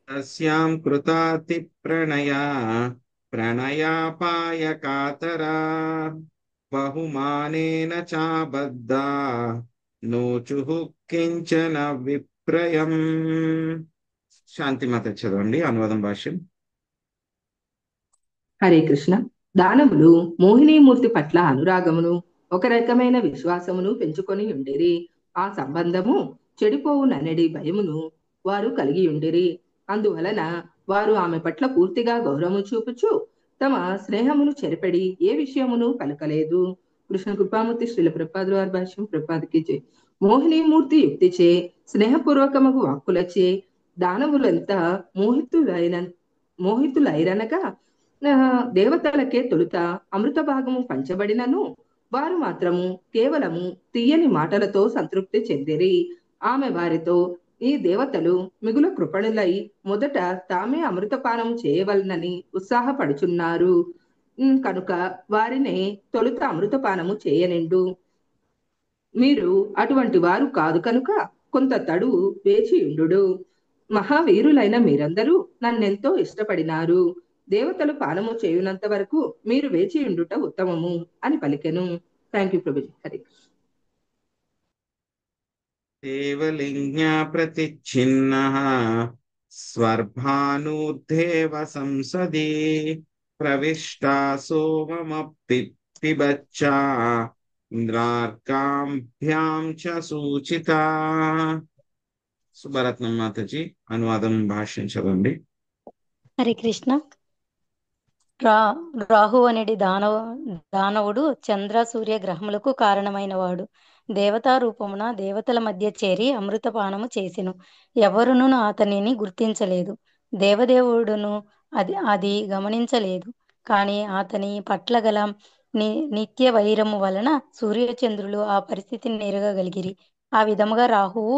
తస్యాం కృతాతి ప్రణయాపాయ కాతరా బహుమానేన చాబద్ధా నోచుః కించన విప్రయం. శాంతిమాత చదవండి అనువాదం భాష్యం. హరే కృష్ణ. దానవులు మోహినీమూర్తి పట్ల అనురాగమును ఒక రకమైన విశ్వాసమును పెంచుకొని ఉండిరి. ఆ సంబంధము చెడిపోవుననడి భయమును వారు కలిగి ఉండిరి. అందువలన వారు ఆమె పట్ల పూర్తిగా గౌరవము చూపుచు తమ స్నేహమును చెరపడి ఏ విషయమును పలకలేదు. కృష్ణ కృపామూర్తి శ్రీల ప్రభుపాదుల వారి భాష్యం. ప్రభుపాదికి జై. మోహినీమూర్తి యుక్తిచే స్నేహపూర్వకముకు వాక్కులచే దానవులంతా మోహితులైరనగా దేవతలకే తొలుత అమృత భాగము పంచబడినను వారు మాత్రము కేవలము తీయని మాటలతో సంతృప్తి చెందిరి. ఆమె వారితో, ఈ దేవతలు మిగుల కృపణులై మొదట తామే అమృతపానము చేయవలనని ఉత్సాహపడుచున్నారు కనుక వారిని తొలుత అమృతపానము చేయనిండు. మీరు అటువంటి వారు కాదు కనుక కొంత తడువు వేచియుండు. మహావీరులైన మీరందరూ నన్నెంతో ఇష్టపడినారు. దేవతలు పానము చేయునంత వరకు మీరు వేచియుండుట ఉత్తమము అని పలికెను. Thank you Prabhuji. హరి దేవలింగ్యా ప్రతిచ్ఛిన్నః స్వర్భానూర్ధేవ సంసది ప్రవిష్టా సోమమపిబచ్చా ఇంద్రార్కాభ్యాం చ సూచితా. సుభరత్నం మాతజీ అనువాదం భాష్యం చదవండి. హరే కృష్ణ. రాహు అనేది దానవుడు చంద్ర సూర్య గ్రహములకు కారణమైన వాడు. దేవతా రూపమున దేవతల మధ్య చేరి అమృతపానము చేసెను. ఎవరును అతనిని గుర్తించలేదు. దేవదేవుడును అది గమనించలేదు. కానీ అతని పట్ల గల నిత్య వైరము వలన సూర్యచంద్రులు ఆ పరిస్థితిని నెరగగలిగిరి. ఆ విధముగా రాహువు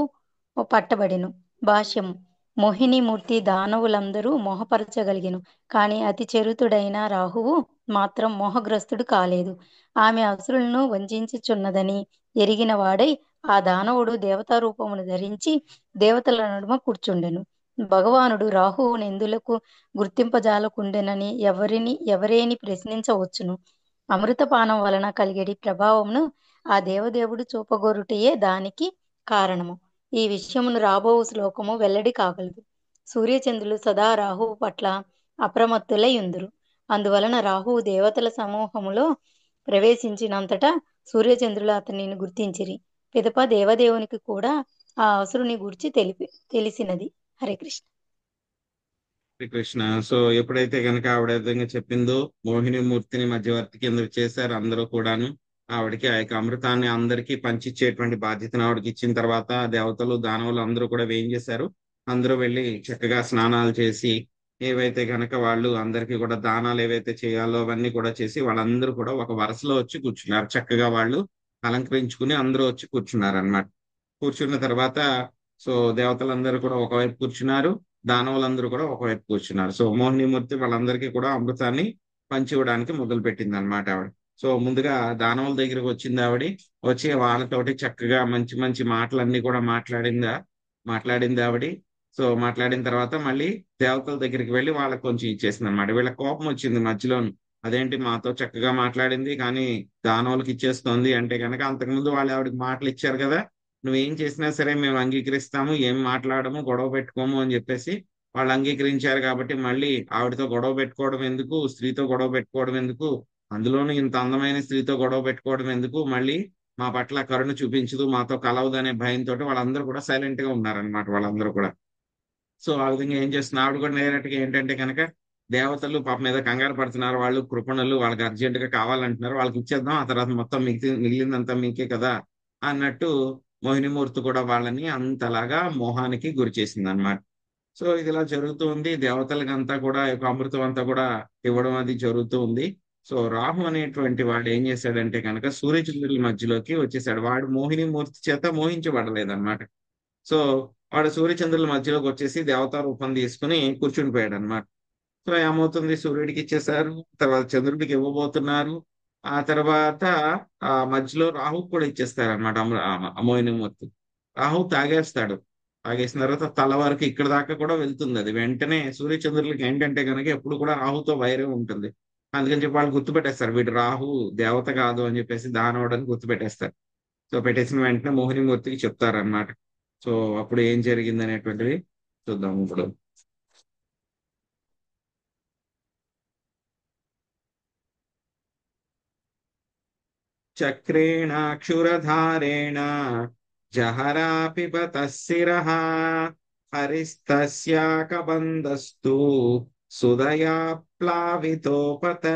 పట్టబడెను. భాష్యము. మోహినీమూర్తి దానవులందరూ మోహపరచగలిగెను. కాని అతి చరితుడైన రాహువు మాత్రం మోహగ్రస్తుడు కాలేదు. ఆమె అసురులను వంచించుచున్నదని ఎరిగిన వాడై ఆ దానవుడు దేవతా రూపమును ధరించి దేవతల నడుమ కూర్చుండెను. భగవానుడు రాహువును ఎందులకు గుర్తింపజాలకుండెనని ఎవరేని ప్రశ్నించవచ్చును. అమృతపానం వలన కలిగేటి ప్రభావమును ఆ దేవదేవుడు చూపగోరుటయే దానికి కారణము. ఈ విషయమును రాబో శ్లోకము వెల్లడి కాగలదు. సూర్యచంద్రులు సదా రాహువు పట్ల అప్రమత్తులై ఉందురు. అందువలన రాహువు దేవతల సమూహములో ప్రవేశించినంతటా సూర్యచంద్రులు అతనిని గుర్తించిరి. పిదప దేవదేవునికి కూడా ఆ అసురుని గూర్చి తెలిసినది. హరే కృష్ణ. కృష్ణ. సో ఎప్పుడైతే కనుక ఆవిడ విధంగా చెప్పిందో మోహినీమూర్తిని మధ్యవర్తి కింద చేశారు అందరూ కూడాను. ఆవిడకి ఆ యొక్క అమృతాన్ని అందరికీ పంచిచ్చేటువంటి బాధ్యతను ఆవిడకి ఇచ్చిన తర్వాత దేవతలు దానవులు అందరూ కూడా ఏం చేశారు, అందరూ వెళ్ళి చక్కగా స్నానాలు చేసి ఏవైతే కనుక వాళ్ళు అందరికీ కూడా దానాలు ఏవైతే చేయాలో అవన్నీ కూడా చేసి వాళ్ళందరూ కూడా ఒక వరుసలో వచ్చి కూర్చున్నారు. చక్కగా వాళ్ళు అలంకరించుకుని అందరూ వచ్చి కూర్చున్నారు అన్నమాట. కూర్చున్న తర్వాత సో దేవతలందరూ కూడా ఒకవైపు కూర్చున్నారు, దానవులందరూ కూడా ఒకవైపు కూర్చున్నారు. సో మోహినీమూర్తి వాళ్ళందరికీ కూడా అమృతాన్ని పంచివ్వడానికి మొదలు పెట్టింది అనమాట ఆవిడ. సో ముందుగా దానవుల దగ్గరకు వచ్చింది ఆవిడ. వచ్చి వాళ్ళతోటి చక్కగా మంచి మంచి మాటలన్నీ కూడా మాట్లాడింది ఆవిడ. సో మాట్లాడిన తర్వాత మళ్ళీ దేవతల దగ్గరికి వెళ్ళి వాళ్ళకి కొంచెం ఇచ్చేసింది అనమాట. వీళ్ళ కోపం వచ్చింది మధ్యలోను. అదేంటి మాతో చక్కగా మాట్లాడింది కానీ దానవులకి ఇచ్చేస్తోంది అంటే కనుక అంతకుముందు వాళ్ళు ఆవిడకి మాటలు ఇచ్చారు కదా, నువ్వేం చేసినా సరే మేము అంగీకరిస్తాము, ఏం మాట్లాడము, గొడవ పెట్టుకోము అని చెప్పేసి వాళ్ళు అంగీకరించారు. కాబట్టి మళ్ళీ ఆవిడతో గొడవ పెట్టుకోవడం ఎందుకు, స్త్రీతో గొడవ పెట్టుకోవడం ఎందుకు, అందులోనూ ఇంత అందమైన స్త్రీతో గొడవ పెట్టుకోవడం ఎందుకు, మళ్ళీ మా పట్ల కరుణ చూపించదు, మాతో కలవదు అనే భయంతో వాళ్ళందరూ కూడా సైలెంట్ గా ఉన్నారనమాట వాళ్ళందరూ కూడా. సో ఆ విధంగా ఏం చేస్తున్నా ఆవిడ కూడా డైరెక్ట్ గా ఏంటంటే కనుక దేవతలు పాప మీద కంగారు పడుతున్నారు, వాళ్ళు కృపణులు, వాళ్ళకి అర్జెంట్ గా కావాలంటున్నారు, వాళ్ళకి ఇచ్చేద్దాం, ఆ తర్వాత మొత్తం మిగిలిందంతా మీకే కదా అన్నట్టు మోహినీమూర్తి కూడా వాళ్ళని అంతలాగా మోహానికి గురి చేసింది అనమాట. సో ఇది ఇలా జరుగుతూ ఉంది. దేవతలకి అంతా కూడా యొక్క అమృతం అంతా కూడా ఇవ్వడం అది జరుగుతూ ఉంది. సో రాహు అనేటువంటి వాడు ఏం చేశాడంటే కనుక సూర్యచంద్రుల మధ్యలోకి వచ్చేసాడు. వాడు మోహినీమూర్తి చేత మోహించబడలేదన్నమాట. సో వాడు సూర్యచంద్రుల మధ్యలోకి వచ్చేసి దేవతా రూపం తీసుకుని కూర్చుండిపోయాడు అనమాట. సో ఏమవుతుంది, సూర్యుడికి ఇచ్చేసారు, తర్వాత చంద్రుడికి ఇవ్వబోతున్నారు, ఆ తర్వాత ఆ మధ్యలో రాహు కూడా ఇచ్చేస్తారు అనమాట. మోహినీమూర్తి రాహు తాగేస్తాడు. తాగేసిన తర్వాత తల వరకు ఇక్కడ దాకా కూడా వెళ్తుంది. అది వెంటనే సూర్యచంద్రులకి ఏంటంటే కనుక ఎప్పుడు కూడా రాహుతో వైరం ఉంటుంది. అందుకని చెప్పి వాళ్ళు గుర్తుపెట్టేస్తారు, వీడు రాహు దేవత కాదు అని చెప్పేసి దానవుడని గుర్తుపెట్టేస్తారు. సో పెట్టేసిన వెంటనే మోహినీమూర్తికి చెప్తారన్నమాట. సో అప్పుడు ఏం జరిగింది అనేటువంటిది చూద్దాం ఇప్పుడు. చక్రేణాక్షురధారేణ జహరా పిబత శిరః హరిస్తస్యాకబంధస్తు సుదయా ప్లావితోపతత్.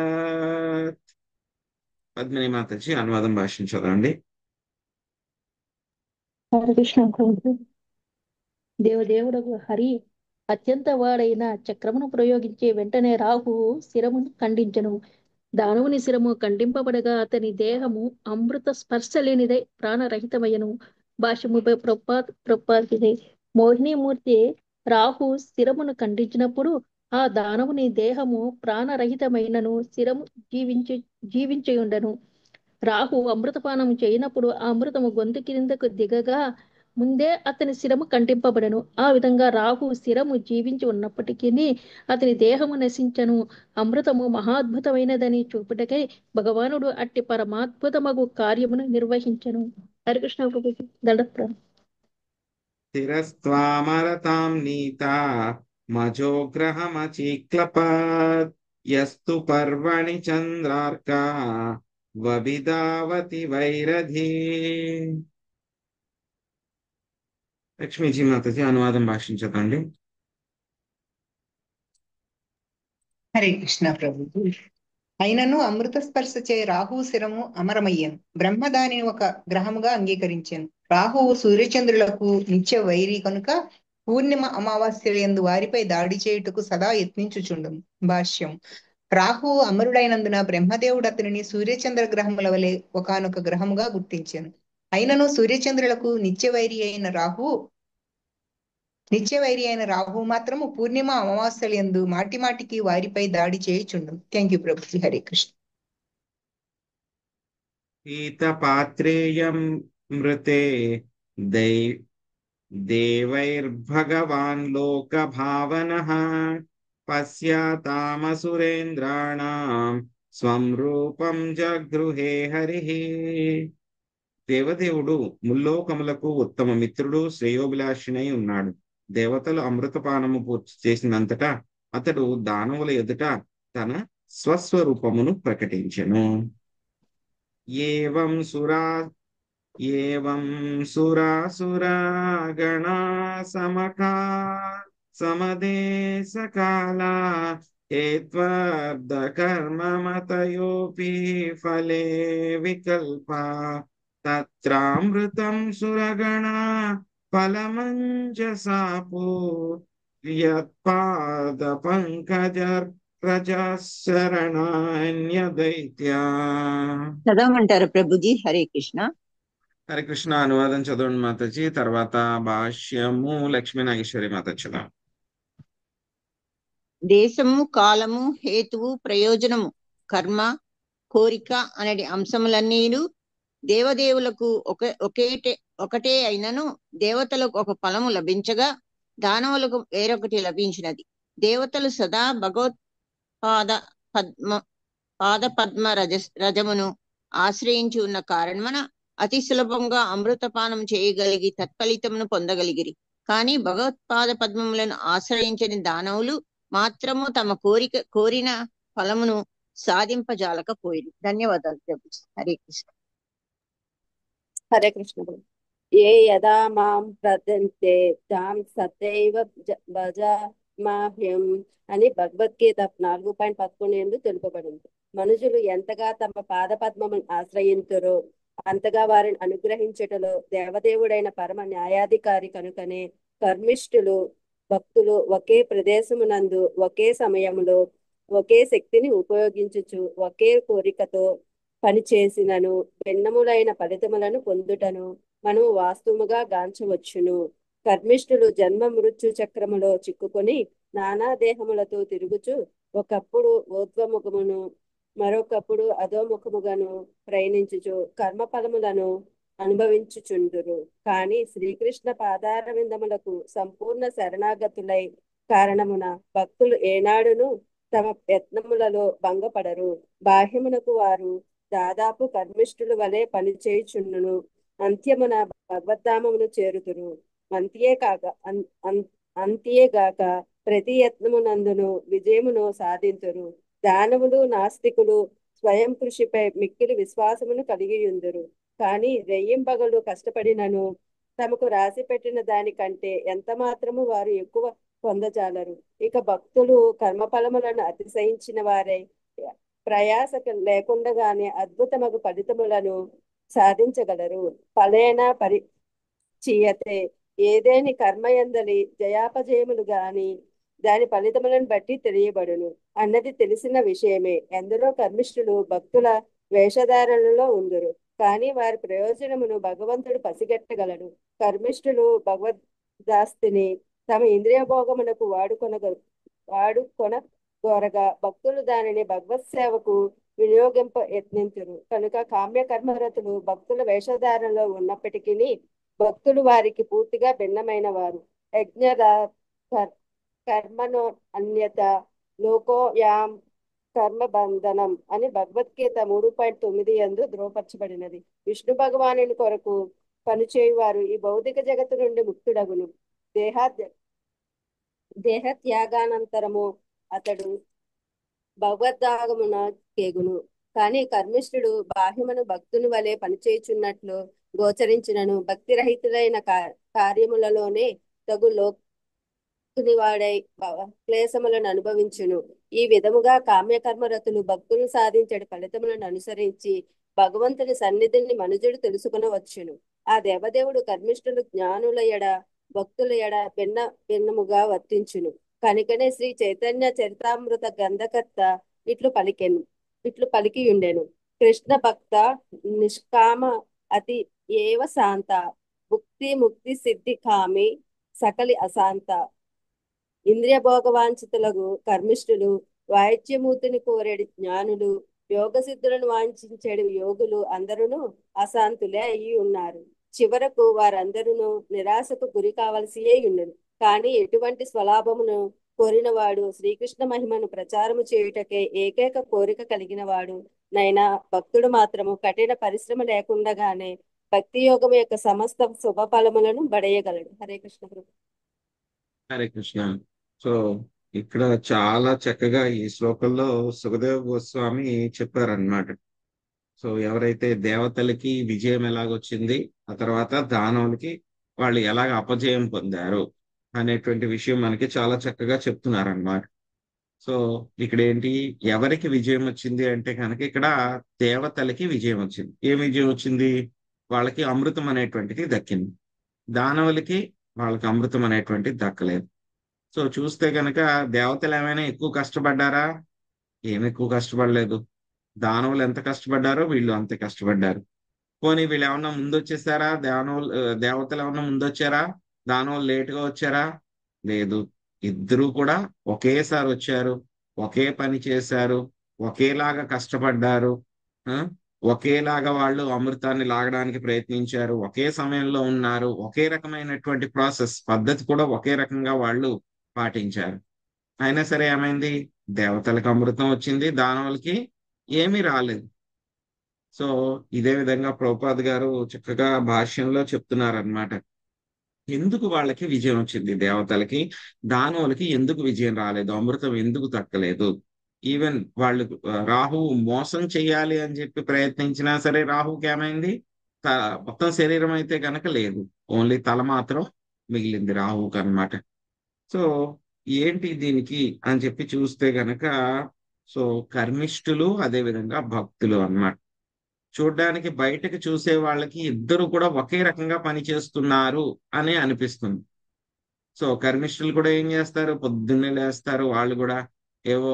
పద్మిని మాతాజీ అనువాదం భాషించదండి. హరే కృష్ణ ప్రభు. దేవదేవుడు హరి అత్యంత వాడైన చక్రమును ప్రయోగించే వెంటనే రాహువు శిరమును ఖండించను. దానవుని శిరము ఖండింపబడగా అతని దేహము అమృత స్పర్శ లేనిదై ప్రాణరహితమయ్యను. భాష్యము ప్రపాదిదే. మోహినీమూర్తి రాహు శిరమును ఖండించినప్పుడు ఆ దానవుని దేహము ప్రాణరహితమైనను శిరము జీవించియుండెను. రాహు అమృతపానము చేయనప్పుడు ఆ అమృతము గొంతు క్రిందకు దిగగా ముందే అతని శిరము ఖండింపబడెను. ఆ విధంగా రాహు శిరము జీవించి ఉన్నప్పటికీ అతని దేహము నశించను. అమృతము మహాద్భుతమైనదని చూపుటకై భగవానుడు అట్టి పరమాద్భుతమగు కార్యమును నిర్వహించను. హరికృష్ణ ప్రభు దండప్రాణం. స్థిరస్త్వామరతాం నీతా మజోగ్రహమచీక్లపత్ యస్తు పర్వణి చంద్రార్కా వబిదావతి వైరధి. లక్ష్మీజీ మాతాజీ అనువాదం భాషించదండి. హరే కృష్ణ ప్రభు. అయినను అమృత స్పర్శచే రాహువు శిరము అమరమయ్యను. బ్రహ్మ దానిని ఒక గ్రహముగా అంగీకరించాను. రాహువు సూర్యచంద్రులకు నిత్య వైరి కనుక పూర్ణిమ అమావాస్యలందు వారిపై దాడి చేయుటకు సదా యత్నించుచుండును. భాష్యం. రాహువు అమరుడైనందున బ్రహ్మదేవుడు అతనిని సూర్యచంద్ర గ్రహముల వలె ఒకానొక గ్రహముగా గుర్తించాను. అయినను సూర్యచంద్రులకు నిత్యవైరి అయిన రాహువు మాత్రము పూర్ణిమ అమావాస్యలందు మాటి మాటికి వారిపై దాడి చేయుచుండు. Thank you Prabhuji. హరే కృష్ణ. ఈత పాత్రేయం మృతే దేవైర్భగవాన్ లోక భావనః పశ్యాతామసురేంద్రాణం స్వం రూపం జగృహే హరిః. దేవదేవుడు ముల్లోకములకు ఉత్తమ మిత్రుడు, శ్రేయోభిలాషినై ఉన్నాడు. దేవతలు అమృతపానము పూర్తి చేసినంతటా అతడు దానవుల ఎదుట తన స్వస్వరూపమును ప్రకటించెను. ఏవం సురాసురాగణా సమదేశకాలా హేత్వార్థకర్మమతయోపి ఫలే వికల్పా తత్రామృతం సురగణా ఫలమంజసాపో యత్పాద పంకజ ప్రజాశరణాన్యదైత్యా. చదవమంటారు ప్రభుజీ. హరే కృష్ణ. హరే కృష్ణ. అనువాదం చదవండి మాతాజీ. తర్వాత భాష్యము లక్ష్మీ నాగేశ్వరి మాత చదవం. దేశము, కాలము, హేతువు, ప్రయోజనము, కర్మ, కోరిక అనేది అంశములన్నీను దేవదేవులకు ఒకటే అయినను దేవతలకు ఒక ఫలము లభించగా దానవులకు వేరొకటి లభించినది. దేవతలు సదా పాద పద్మ రజమును ఆశ్రయించి ఉన్న కారణమున అతి సులభంగా అమృతపానం చేయగలిగి తత్ఫలితమును పొందగలిగిరి. కానీ భగవత్పాద పద్మములను ఆశ్రయించని దానవులు మాత్రము తమ కోరిన ఫలమును సాధింపజాలకపోయింది. ధన్యవాదాలు ప్రభుజీ. హరే కృష్ణ. హరే కృష్ణ. ఏ యదా మాం ప్రదంతే తాం సతైవ భజామ్యహం అని భగవద్గీత 4.11 తెలుపబడింది. మనుషులు ఎంతగా తమ పాద పద్మమును ఆశ్రయింతురో అంతగా వారిని అనుగ్రహించుటలో దేవదేవుడైన పరమ న్యాయాధికారి కనుకనే కర్మిష్ఠులు భక్తులు ఒకే ప్రదేశమునందు ఒకే సమయములో ఒకే శక్తిని ఉపయోగించుచు ఒకే కోరికతో పనిచేసినను భిన్నములైన ఫలితములను పొందుటను మనము వాస్తవముగా గాంచవచ్చును. కర్మిష్ఠులు జన్మ మృత్యు చక్రములో చిక్కుకొని నానా దేహములతో తిరుగుచు ఒకప్పుడు ఊర్ధ్వముఖమును మరొకప్పుడు అధోముఖముగాను ప్రయాణించుచు కర్మఫలములను అనుభవించుచుందురు. కానీ శ్రీకృష్ణ పాదార విందములకు సంపూర్ణ శరణాగతులై కారణమున భక్తులు ఏనాడును తమ యత్నములలో భంగపడరు. బాహ్యమునకు వారు దాదాపు కర్మిష్ఠుల వలె పనిచేయుచుండును. అంత్యమున భగవద్ధామమును చేరుతురు. అంత్యేగాక ప్రతి యత్నమునందును విజయమును సాధింతురు. దానవులు నాస్తికులు స్వయం కృషిపై మిక్కిలి విశ్వాసమును కలిగియుందురు. కానీ రెయ్యింబగలు కష్టపడినను తమకు రాసి పెట్టిన దానికంటే ఎంత మాత్రము వారు ఎక్కువ పొందజాలరు. ఇక భక్తులు కర్మఫలములను అతిశయించిన వారై ప్రయాస లేకుండానే అద్భుతమగు ఫలితములను సాధించగలరు. ఫలేన పరిచీయతే ఏదేని కర్మయందలి జయాపజయములు గాని దాని ఫలితములను బట్టి తెలియబడును అన్నది తెలిసిన విషయమే. ఎందరో కర్మిష్ఠులు భక్తుల వేషధారణలో ఉందురు, కానీ వారి ప్రయోజనమును భగవంతుడు పసిగట్టగలడు. కర్మిష్ఠులు భగవద్దాస్తిని తమ ఇంద్రియ భోగమునకు వాడుకొనగోరగా భక్తులు దానిని భగవత్ సేవకు వినియోగింప యత్నించురు. కనుక కామ్య కర్మరతులు భక్తుల వేషధారణలో ఉన్నప్పటికీ భక్తులు వారికి పూర్తిగా భిన్నమైన వారు. యజ్ఞ కర్మనో అన్యత లోకోయాం కర్మబంధనం అని భగవద్గీత 3.9 యందు ధృవపరచబడినది. విష్ణు భగవానుని కొరకు పనిచేయువారు ఈ భౌతిక జగత్తు నుండి ముక్తుడగును. దేహత్యాగానంతరము అతడు భగవద్ధాగమున కేగును. కానీ కర్మిష్ఠుడు బాహ్యమును భక్తుని వలె పనిచేయుచున్నట్లు గోచరించినను భక్తిరహితులైన కార్యములలోనే తగు వాడై క్లేశములను అనుభవించును. ఈ విధముగా కామ్యకర్మరతులు భక్తులు సాధించే ఫలితములను అనుసరించి భగవంతుని సన్నిధిని మనుజుడు తెలుసుకునవచ్చును. ఆ దేవదేవుడు కర్మిష్ఠులు జ్ఞానుల ఎడ భక్తుల ఎడ భిన్నముగా వర్తించును. కనుకనే శ్రీ చైతన్య చరితామృత గ్రంథకర్త ఇట్లు పలికియుండెను. కృష్ణ భక్త నిష్కామ అతి ఏవ శాంత భుక్తి ముక్తి సిద్ధి కామి సకలి అశాంత. ఇంద్రియ భోగవాంఛితులకు కర్మిష్ఠులు, వాయిద్యమూర్తిని కోరేడు జ్ఞానులు, యోగ సిద్ధులను వాంఛించేడు యోగులు అందరూ అశాంతులే అయి ఉన్నారు. చివరకు వారందరూ నిరాశకు గురి కావలసియే ఉన్నది. కానీ ఎటువంటి స్వలాభమును కోరినవాడు శ్రీకృష్ణ మహిమను ప్రచారము చేయుటకే ఏకైక కోరిక కలిగిన వాడు నైనా భక్తుడు మాత్రము కఠిన పరిశ్రమ లేకుండానే భక్తి యోగం యొక్క సమస్త శుభ ఫలములను బడేయగలడు. హరే కృష్ణ ప్రభు. హరే కృష్ణ. సో ఇక్కడ చాలా చక్కగా ఈ శ్లోకంలో సుఖదేవ గోస్వామి చెప్పారనమాట. సో ఎవరైతే దేవతలకి విజయం ఎలాగొచ్చింది, ఆ తర్వాత దానవులకి వాళ్ళు ఎలాగ అపజయం పొందారు అనేటువంటి విషయం మనకి చాలా చక్కగా చెప్తున్నారన్నమాట. సో ఇక్కడ ఏంటి, ఎవరికి విజయం వచ్చింది అంటే కనుక ఇక్కడ దేవతలకి విజయం వచ్చింది. ఏం విజయం వచ్చింది? వాళ్ళకి అమృతం అనేటువంటిది దక్కింది. దానవులకి వాళ్ళకి అమృతం అనేటువంటిది దక్కలేదు. సో చూస్తే కనుక దేవతలు ఏమైనా ఎక్కువ కష్టపడ్డారా? ఏమి ఎక్కువ కష్టపడలేదు. దానవులు ఎంత కష్టపడ్డారో వీళ్ళు అంతే కష్టపడ్డారు. పోనీ వీళ్ళు ఏమన్నా ముందొచ్చేసారా? దేవతలు ఏమన్నా ముందొచ్చారా? దానవులు లేటుగా వచ్చారా? లేదు. ఇద్దరూ కూడా ఒకేసారి వచ్చారు, ఒకే పని చేశారు, ఒకేలాగా కష్టపడ్డారు, ఒకేలాగా వాళ్ళు అమృతాన్ని లాగడానికి ప్రయత్నించారు, ఒకే సమయంలో ఉన్నారు, ఒకే రకమైనటువంటి పద్ధతి కూడా ఒకే రకంగా వాళ్ళు పాటించారు. అయినా సరే ఏమైంది? దేవతలకు అమృతం వచ్చింది, దానవులకి ఏమీ రాలేదు. సో ఇదే విధంగా ప్రభుపాద్ గారు చక్కగా భాష్యంలో చెప్తున్నారనమాట. ఎందుకు వాళ్ళకి విజయం వచ్చింది, దేవతలకి దానవులకి ఎందుకు విజయం రాలేదు, అమృతం ఎందుకు దక్కలేదు? ఈవెన్ వాళ్ళు రాహువు మోసం చెయ్యాలి అని చెప్పి ప్రయత్నించినా సరే రాహుకి ఏమైంది? మొత్తం శరీరం అయితే కనుక లేదు, ఓన్లీ తల మాత్రం మిగిలింది రాహువుకి అనమాట. సో ఏంటి దీనికి అని చెప్పి చూస్తే గనక సో కర్మిష్ఠులు అదే విధంగా భక్తులు అన్నమాట. చూడ్డానికి బయటకు చూసే వాళ్ళకి ఇద్దరు కూడా ఒకే రకంగా పనిచేస్తున్నారు అని అనిపిస్తుంది. సో కర్మిష్ఠులు కూడా ఏం చేస్తారు? పొద్దున్నే లేస్తారు, వాళ్ళు కూడా ఏవో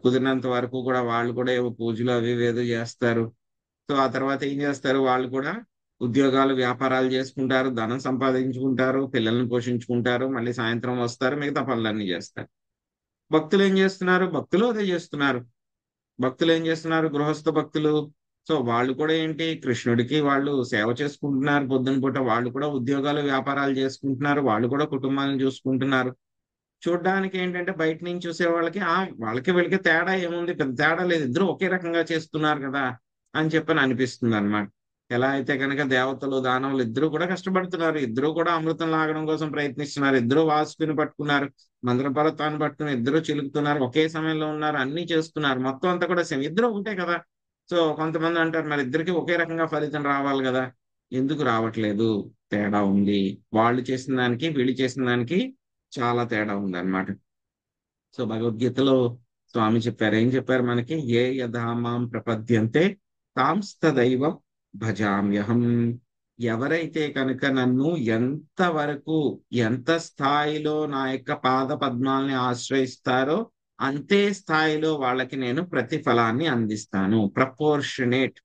కుదిరినంత వరకు కూడా వాళ్ళు కూడా ఏవో పూజలు అవి ఏదో చేస్తారు. సో ఆ తర్వాత ఏం చేస్తారు? వాళ్ళు కూడా ఉద్యోగాలు వ్యాపారాలు చేసుకుంటారు, ధనం సంపాదించుకుంటారు, పిల్లల్ని పోషించుకుంటారు, మళ్ళీ సాయంత్రం వస్తారు, మిగతా పనులన్నీ చేస్తారు. భక్తులు ఏం చేస్తున్నారు? భక్తులు అదే చేస్తున్నారు. భక్తులు ఏం చేస్తున్నారు? గృహస్థ భక్తులు. సో వాళ్ళు కూడా ఏంటి, కృష్ణుడికి వాళ్ళు సేవ చేసుకుంటున్నారు. పొద్దున పూట వాళ్ళు కూడా ఉద్యోగాలు వ్యాపారాలు చేసుకుంటున్నారు. వాళ్ళు కూడా కుటుంబాలను చూసుకుంటున్నారు. చూడ్డానికి ఏంటంటే బయట నుంచి చూసే వాళ్ళకి వాళ్ళకి వీళ్ళకి తేడా ఏముంది, పెద్ద తేడా లేదు, ఇద్దరు ఒకే రకంగా చేస్తున్నారు కదా అని చెప్పని అనిపిస్తుంది అనమాట. ఎలా అయితే కనుక దేవతలు దానవులు ఇద్దరు కూడా కష్టపడుతున్నారు, ఇద్దరు కూడా అమృతం లాగడం కోసం ప్రయత్నిస్తున్నారు, ఇద్దరు వాసుకుని పట్టుకున్నారు, మంత్ర పర్వతాన్ని పట్టుకుని ఇద్దరు చిలుకుతున్నారు, ఒకే సమయంలో ఉన్నారు, అన్ని చేస్తున్నారు, మొత్తం అంతా కూడా సేమ్, ఇద్దరు ఒకటే కదా. సో కొంతమంది అంటారు మరి ఇద్దరికి ఒకే రకంగా ఫలితం రావాలి కదా, ఎందుకు రావట్లేదు? తేడా ఉంది. వాళ్ళు చేసిన దానికి వీళ్ళు చేసిన దానికి చాలా తేడా ఉంది అనమాట. సో భగవద్గీతలో స్వామి చెప్పారు, ఏం చెప్పారు మనకి? ఏ యథామాం ప్రపద్యంతే తాంస్తదైవం భజామ్యహం. ఎవరైతే కనుక నన్ను ఎంతవరకు ఎంత స్థాయిలో నా యొక్క పాద పద్మాల్ని ఆశ్రయిస్తారో అంతే స్థాయిలో వాళ్ళకి నేను ప్రతిఫలాన్ని అందిస్తాను. ప్రపోర్షనేట్.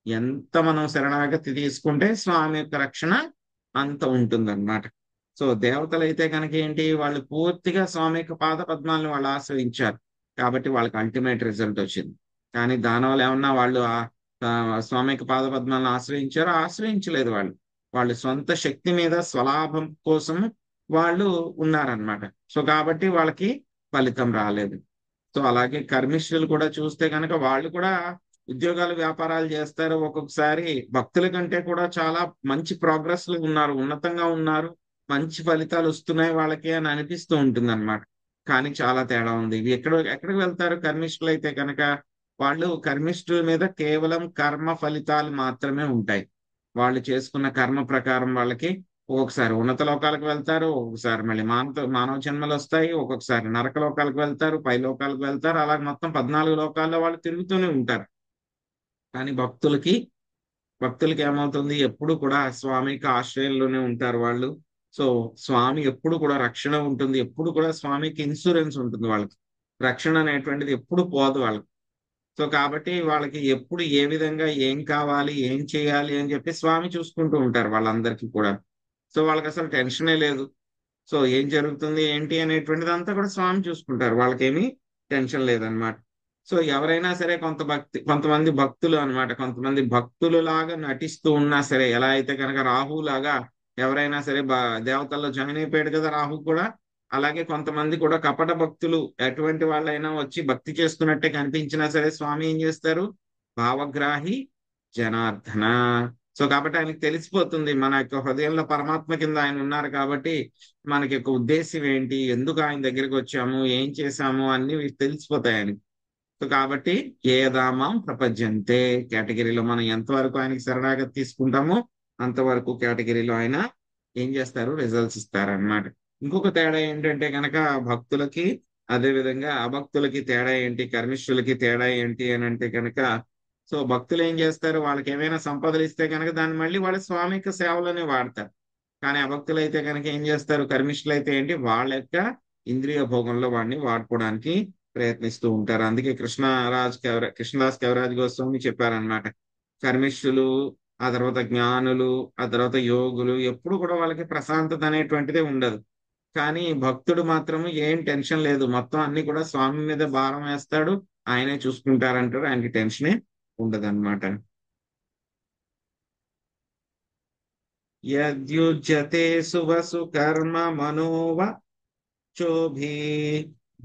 ఎంత మనం శరణాగతి తీసుకుంటే స్వామి యొక్క రక్షణ అంత ఉంటుందన్నమాట. సో దేవతలు అయితే కనుక ఏంటి, వాళ్ళు పూర్తిగా స్వామి యొక్క పాద పద్మాలను వాళ్ళు ఆశ్రయించారు కాబట్టి వాళ్ళకి అల్టిమేట్ రిజల్ట్ వచ్చింది. కానీ దానవులు ఏమన్నా వాళ్ళు స్వామి యొక్క పాద పద్మాలను ఆశ్రయించలేదు. వాళ్ళు సొంత శక్తి మీద స్వలాభం కోసం వాళ్ళు ఉన్నారనమాట. సో కాబట్టి వాళ్ళకి ఫలితం రాలేదు. సో అలాగే కర్మిష్ఠులు కూడా చూస్తే కనుక వాళ్ళు కూడా ఉద్యోగాలు వ్యాపారాలు చేస్తారు. ఒక్కొక్కసారి భక్తుల కంటే కూడా చాలా మంచి ప్రోగ్రెస్ లో ఉన్నారు, ఉన్నతంగా ఉన్నారు, మంచి ఫలితాలు వస్తున్నాయి వాళ్ళకి అని అనిపిస్తూ ఉంటుంది అనమాట. కానీ చాలా తేడా ఉంది. ఇవి ఎక్కడికి వెళ్తారు కర్మిష్ఠులు అయితే కనుక? వాళ్ళు కర్మిష్ఠుల మీద కేవలం కర్మ ఫలితాలు మాత్రమే ఉంటాయి. వాళ్ళు చేసుకున్న కర్మ ప్రకారం వాళ్ళకి ఒక్కొక్కసారి ఉన్నత లోకాలకు వెళ్తారు, ఒక్కొక్కసారి మళ్ళీ మానవ జన్మలు వస్తాయి, ఒక్కొక్కసారి నరక లోకాలకు వెళ్తారు, పై లోకాలకు వెళ్తారు. అలాగే మొత్తం 14 లోకాల్లో వాళ్ళు తిరుగుతూనే ఉంటారు. కానీ భక్తులకి ఏమవుతుంది? ఎప్పుడు కూడా స్వామికి ఆశ్రయంలోనే ఉంటారు వాళ్ళు. సో స్వామి ఎప్పుడు కూడా రక్షణ ఉంటుంది, ఎప్పుడు కూడా స్వామికి ఇన్సూరెన్స్ ఉంటుంది. వాళ్ళకి రక్షణ అనేటువంటిది ఎప్పుడు పోదు వాళ్ళకి. సో కాబట్టి వాళ్ళకి ఎప్పుడు ఏ విధంగా ఏం కావాలి, ఏం చేయాలి అని చెప్పి స్వామి చూసుకుంటూ ఉంటారు వాళ్ళందరికీ కూడా. సో వాళ్ళకి అసలు టెన్షనే లేదు. సో ఏం జరుగుతుంది ఏంటి అనేటువంటిది అంతా కూడా స్వామి చూసుకుంటారు, వాళ్ళకేమీ టెన్షన్ లేదనమాట. సో ఎవరైనా సరే కొంతమంది భక్తులు అనమాట, కొంతమంది భక్తులు లాగా నటిస్తూ ఉన్నా సరే, ఎలా అయితే కనుక రాహు లాగా ఎవరైనా సరే దేవతల్లో జాయిన్ అయిపోయాడు కదా రాహు కూడా, అలాగే కొంతమంది కూడా కపట భక్తులు ఎటువంటి వాళ్ళైనా వచ్చి భక్తి చేస్తున్నట్టే కనిపించినా సరే స్వామి ఏం చేస్తారు? భావగ్రాహి జనార్దన. సో కాబట్టి ఆయనకి తెలిసిపోతుంది మన యొక్క హృదయంలో పరమాత్మ కింద ఆయన ఉన్నారు కాబట్టి మనకి యొక్క ఉద్దేశం ఏంటి, ఎందుకు ఆయన దగ్గరికి వచ్చాము, ఏం చేశాము అన్ని తెలిసిపోతాయి ఆయనకి. సో కాబట్టి ఏదామాం ప్రపంచంతే కేటగిరీలో మనం ఎంతవరకు ఆయనకి శరణాగతి తీసుకుంటామో అంతవరకు కేటగిరీలో ఆయన ఏం చేస్తారు? రిజల్ట్స్ ఇస్తారనమాట. ఇంకొక తేడా ఏంటంటే కనుక భక్తులకి అదే విధంగా అభక్తులకి తేడా ఏంటి, కర్మిష్ఠులకి తేడా ఏంటి అని అంటే కనుక, సో భక్తులు ఏం చేస్తారు? వాళ్ళకి ఏమైనా సంపదలు ఇస్తే కనుక దాన్ని మళ్ళీ వాళ్ళ స్వామి యొక్క సేవలోనే వాడతారు. కానీ అభక్తులు అయితే కనుక ఏం చేస్తారు? కర్మిష్ఠులు అయితే ఏంటి, వాళ్ళ యొక్క ఇంద్రియ భోగంలో వాడిని వాడుకోవడానికి ప్రయత్నిస్తూ ఉంటారు. అందుకే కృష్ణదాస్ కవిరాజ్ గోస్వామి చెప్పారనమాట, కర్మిష్ఠులు, ఆ తర్వాత జ్ఞానులు, ఆ తర్వాత యోగులు ఎప్పుడు కూడా వాళ్ళకి ప్రశాంతత అనేటువంటిదే ఉండదు. కానీ భక్తుడు మాత్రము ఏం టెన్షన్ లేదు, మొత్తం అన్ని కూడా స్వామి మీద భారం వేస్తాడు, ఆయనే చూసుకుంటారంటారు, ఆయనకి టెన్షనే ఉండదన్నమాట. యద్యుజ్యతే సువసు కర్మ మనోవ చోభి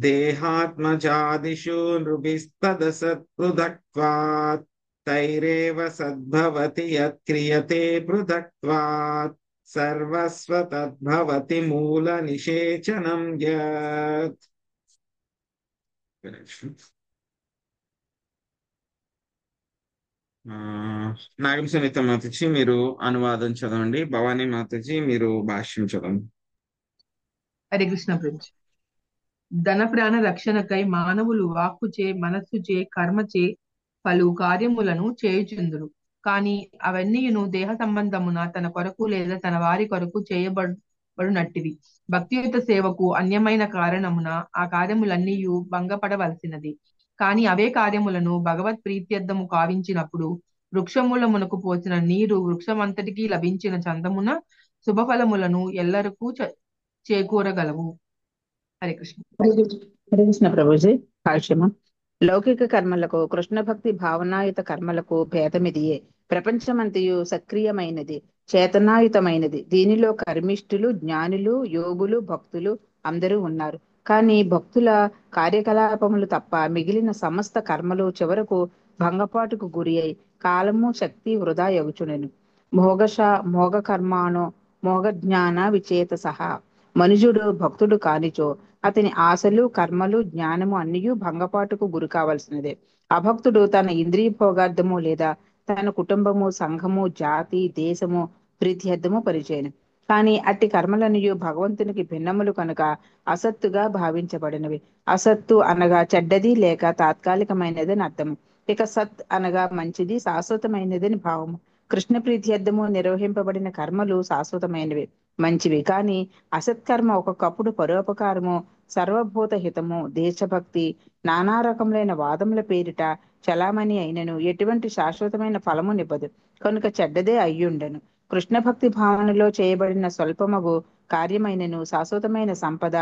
దేహాత్మజాదిషు నృభిస్తదసత్పృథక్త్వాత్ తైరేవ సద్భవతి యత్క్రియతే పృథక్త్వాత్ సర్వస్వ తద్భవతి మూల నిషేచనం యత్. నాగం సునీత మాతజీ మీరు అనువాదం చదవండి, భవానీ మాతజీ మీరు భాష్యం చదవండి. హరే కృష్ణ ప్రభుజీ. ధన ప్రాణ రక్షణకై మానవులు వాక్కుచే మనస్సుచే కర్మచే పలు కార్యములను చేయుచుందురు. కానీ అవన్నీయును దేహ సంబంధమున తన కొరకు లేదా తన వారి కొరకు చేయబడునట్టివి. భక్తియుత సేవకు అన్యమైన కారణమున ఆ కార్యములన్నీ భంగపడవలసినది. కానీ అవే కార్యములను భగవత్ ప్రీత్యర్థము కావించినప్పుడు వృక్షమూలమునకు పోసిన నీరు వృక్షమంతటికి లభించిన చందమున శుభఫలములను ఎల్లరకు చేకూరగలవు. హరే కృష్ణ. హరే కృష్ణ ప్రభుజీ. భాష్యము. లౌకిక కర్మలకు కృష్ణ భక్తి భావనాయుత కర్మలకు భేదమిదియే. ప్రపంచమంతయు సక్రియమైనది, చేతనాయుతమైనది. దీనిలో కర్మిష్ఠులు, జ్ఞానులు, యోగులు, భక్తులు అందరూ ఉన్నారు. కానీ భక్తుల కార్యకలాపములు తప్ప మిగిలిన సమస్త కర్మలు చివరకు భంగపాటుకు గురి అయి కాలము శక్తి వృధా యగుచునెను. మోగ కర్మాణో మోగ జ్ఞాన విచేత సహా. మనుజుడు భక్తుడు కానిచో అతని ఆశలు, కర్మలు, జ్ఞానము అన్నియూ భంగపాటుకు గురి కావలసినదే. అభక్తుడు తన ఇంద్రియ భోగార్థము లేదా తన కుటుంబము, సంఘము, జాతి, దేశము ప్రీత్యర్థము పరిచయను. కానీ అట్టి కర్మలనియు భగవంతునికి భిన్నములు కనుక అసత్తుగా భావించబడినవి. అసత్తు అనగా చెడ్డది లేక తాత్కాలికమైనదని అర్థము. ఇక సత్ అనగా మంచిది, శాశ్వతమైనదని భావము. కృష్ణ ప్రీత్యర్థము నిర్వహింపబడిన కర్మలు శాశ్వతమైనవి, మంచివి. కానీ అసత్కర్మ ఒక్కొక్కప్పుడు పరోపకారము, సర్వభూత హితము, దేశభక్తి, నానా రకములైన వాదముల పేరిట చలామణి అయినను ఎటువంటి శాశ్వతమైన ఫలము నివ్వదు, కనుక చెడ్డదే అయ్యుండెను. కృష్ణ భక్తి భావనలో చేయబడిన స్వల్పమగు కార్యమైనను శాశ్వతమైన సంపద,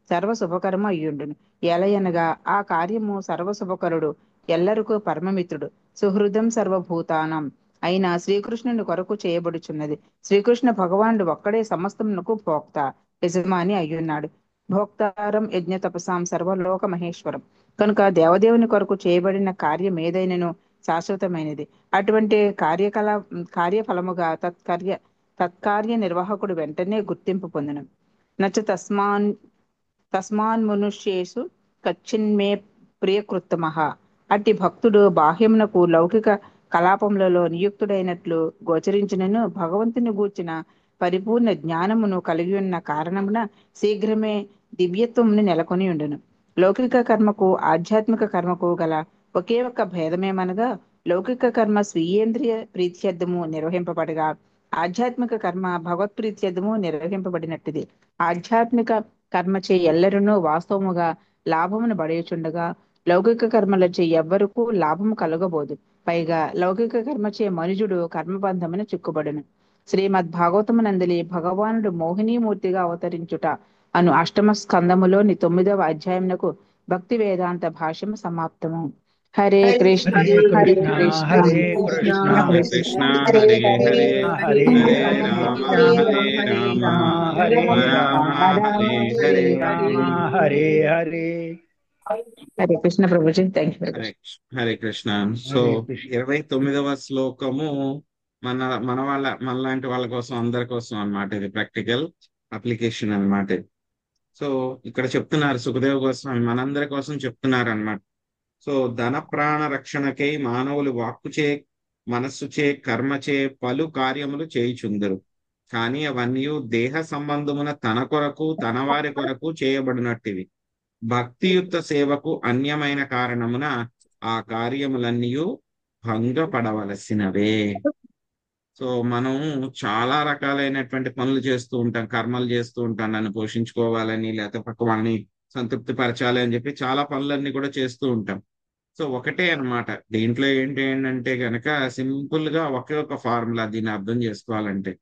సర్వశుభకరము అయ్యుండును. ఎలయనగా ఆ కార్యము సర్వశుభకరుడు, ఎల్లరికూ పరమమిత్రుడు, సుహృదం సర్వభూతానం అయిన శ్రీకృష్ణుని కొరకు చేయబడుచున్నది. శ్రీకృష్ణ భగవానుడు ఒక్కడే సమస్తమునకు భోక్త, యజమాని అయ్యున్నాడు. భోక్తారం యజ్ఞ తపసాం సర్వలోక మహేశ్వరం. కనుక దేవదేవుని కొరకు చేయబడిన కార్యం ఏదైనను శాశ్వతమైనది. అటువంటి కార్యఫలముగా తత్కార్య నిర్వాహకుడు వెంటనే గుర్తింపు పొందును. నచ తస్మాన్ మనుష్యేషు కచ్చిన్మే ప్రియకృత్తమః. అట్టి భక్తుడు బాహ్యమునకు లౌకిక కలాపములలో నియుక్తుడైనట్లు గోచరించినను భగవంతుని గూర్చిన పరిపూర్ణ జ్ఞానమును కలిగి ఉన్న కారణమున శీఘ్రమే దివ్యత్వమును నెలకొని ఉండును. లౌకిక కర్మకు ఆధ్యాత్మిక కర్మకు గల ఒకే ఒక్క భేదమేమనగా లౌకిక కర్మ స్వీయేంద్రియ ప్రీత్యర్థము నిర్వహింపబడగా ఆధ్యాత్మిక కర్మ భగవత్ ప్రీత్యర్థము నిర్వహింపబడినట్టుది. ఆధ్యాత్మిక కర్మచే ఎల్లరునూ వాస్తవముగా లాభమును బడయుచుండగా లౌకిక కర్మలచే ఎవ్వరకు లాభము కలగబోదు. పైగా లౌకిక కర్మచే మనుజుడు కర్మబంధమున చిక్కుబడును. శ్రీమద్ భాగవతమునందలి భగవానుడు మోహినీమూర్తిగా అవతరించుట అను అష్టమ స్కందములోని 9వ అధ్యాయమునకు భక్తి వేదాంత భాష్యము సమాప్తము. హరే కృష్ణ హరే కృష్ణ హరే కృష్ణ కృష్ణ హరే కృష్ణ హరే హరే హరే హరే రామ హరే రామ హరే రామ రామ రామ హరే హరే హరే. రామ హరే హరే. హరే కృష్ణ ప్రభుజీ. Thank you. Hare Krishna. So Hare Krishna. 29వ శ్లోకము మనలాంటి వాళ్ళ కోసం, అందరి కోసం అన్నమాట. ఇది ప్రాక్టికల్ అప్లికేషన్ అన్నమాట. సో ఇక్కడ చెప్తున్నారు సుఖదేవ్ గోస్వామి మనందరి కోసం చెప్తున్నారు అన్నమాట. సో ధన ప్రాణ రక్షణకై మానవులు వాక్కుచే, మనస్సుచే, కర్మచే పలు కార్యములు చేయుచుందరు. కానీ అవన్నీ దేహ సంబంధమున తన కొరకు, తన వారి కొరకు చేయబడినట్టివి. భక్తియుక్త సేవకు అన్యమైన కారణమున ఆ కార్యములన్నీ భంగపడవలసినవే. సో మనం చాలా రకాలైనటువంటి పనులు చేస్తూ ఉంటాం, కర్మలు చేస్తూ ఉంటాం. నన్ను పోషించుకోవాలని, లేకపోతే పక్క వాళ్ళని సంతృప్తి పరచాలి అని చెప్పి చాలా పనులన్నీ కూడా చేస్తూ ఉంటాం. సో ఒకటే అన్నమాట. దీంట్లో ఏంటంటే కనుక సింపుల్ గా ఒకే ఒక ఫార్ములా దీన్ని అర్థం చేసుకోవాలంటే,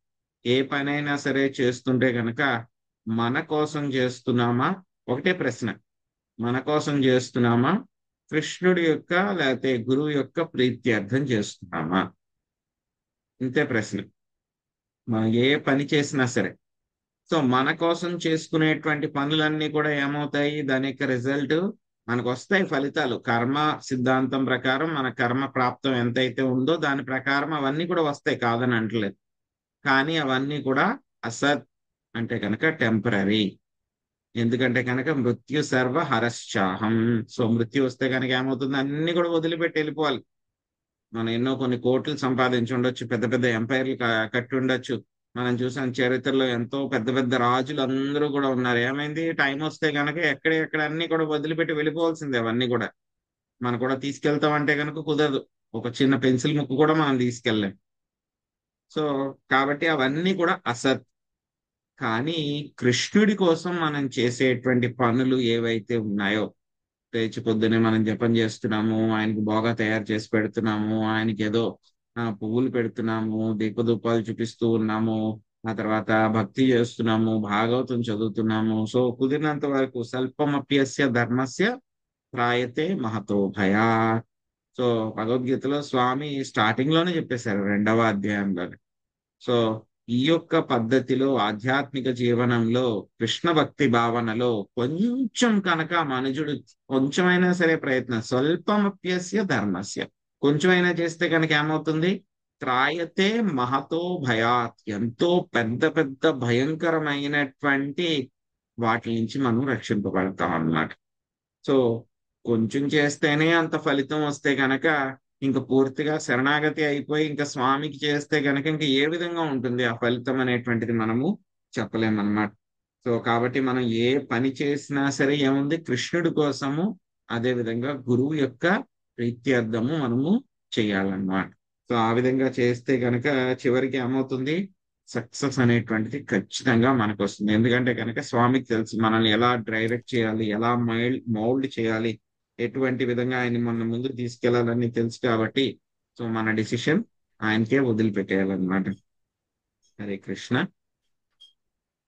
ఏ పనైనా సరే చేస్తుంటే కనుక మన కోసం చేస్తున్నామా, ఒకటే ప్రశ్న, మన కోసం చేస్తున్నామా, కృష్ణుడి యొక్క లేకపోతే గురువు యొక్క ప్రీత్యర్థం చేస్తున్నామా, ఇంతే ప్రశ్న. మనం ఏ పని చేసినా సరే. సో మన కోసం చేసుకునేటువంటి పనులన్నీ కూడా ఏమవుతాయి, దాని యొక్క రిజల్ట్ మనకు వస్తాయి, ఫలితాలు. కర్మ సిద్ధాంతం ప్రకారం మన కర్మ ప్రాప్తం ఎంతైతే ఉందో దాని ప్రకారం అవన్నీ కూడా వస్తాయి, కాదని అంటలేదు. కానీ అవన్నీ కూడా అసత్, అంటే కనుక టెంపరీ. ఎందుకంటే కనుక మృత్యు సర్వ హరశ్చాహం. సో మృత్యు వస్తే కనుక ఏమవుతుంది, అన్ని కూడా వదిలిపెట్టి వెళ్ళిపోవాలి. మనం ఎన్నో కొన్ని కోట్లు సంపాదించి ఉండొచ్చు, పెద్ద పెద్ద ఎంపైర్లు కట్టి ఉండొచ్చు. మనం చూసాం చరిత్రలో ఎంతో పెద్ద పెద్ద రాజులు అందరూ కూడా ఉన్నారు. ఏమైంది, టైం వస్తే కనుక ఎక్కడ అన్ని కూడా వదిలిపెట్టి వెళ్ళిపోవాల్సిందే. అవన్నీ కూడా మనం కూడా తీసుకెళ్తాం అంటే కనుక కుదరదు. ఒక చిన్న పెన్సిల్ ముక్కు కూడా మనం తీసుకెళ్ళలేం. సో కాబట్టి అవన్నీ కూడా అసత్. కానీ కృష్ణుడి కోసం మనం చేసేటువంటి పనులు ఏవైతే ఉన్నాయో, లేచి పొద్దునే మనం జపం చేస్తున్నాము, ఆయనకి బాగా తయారు చేసి పెడుతున్నాము, ఆయనకి ఏదో పువ్వులు పెడుతున్నాము, దీపధూపాలు చూపిస్తూ ఉన్నాము, ఆ తర్వాత భక్తి చేస్తున్నాము, భాగవతం చదువుతున్నాము. సో కుదిరినంత వరకు స్వల్పమప్యస్య ధర్మస్య త్రాయతే మహతో భయా. సో భగవద్గీతలో స్వామి స్టార్టింగ్ లోనే చెప్పేశారు 2వ అధ్యాయంలోనే. సో ఈ యొక్క పద్ధతిలో ఆధ్యాత్మిక జీవనంలో కృష్ణ భక్తి భావనలో కొంచెం కనుక మనుజుడు కొంచెమైనా సరే ప్రయత్నం, స్వల్పమప్యస్య ధర్మస్య, కొంచెమైనా చేస్తే కనుక ఏమవుతుంది, త్రాయతే మహతో భయాత్, ఎంతో పెద్ద పెద్ద భయంకరమైనటువంటి వాటి నుంచి మనం రక్షింపబడతాం అన్నమాట. సో కొంచెం చేస్తేనే అంత ఫలితం వస్తే కనుక ఇంకా పూర్తిగా శరణాగతి అయిపోయి ఇంకా స్వామికి చేస్తే కనుక ఇంకా ఏ విధంగా ఉంటుంది ఆ ఫలితం అనేటువంటిది మనము చెప్పలేమన్నమాట. సో కాబట్టి మనం ఏ పని చేసినా సరే ఏముంది, కృష్ణుడి కోసము, అదే విధంగా గురువు యొక్క ప్రీత్యర్థము మనము చేయాలన్నమాట. సో ఆ విధంగా చేస్తే కనుక చివరికి ఏమవుతుంది, సక్సెస్ అనేటువంటిది ఖచ్చితంగా మనకు వస్తుంది. ఎందుకంటే కనుక స్వామికి తెలుసు మనల్ని ఎలా డైరెక్ట్ చేయాలి, ఎలా మౌల్డ్ చేయాలి, ఎటువంటి విధంగా ఆయన మన ముందు తీసుకెళ్లాలని తెలుసు కాబట్టి సో మన డిసిషన్ ఆయనకే వదిలిపెట్టేయాలన్నమాట. హరే కృష్ణ.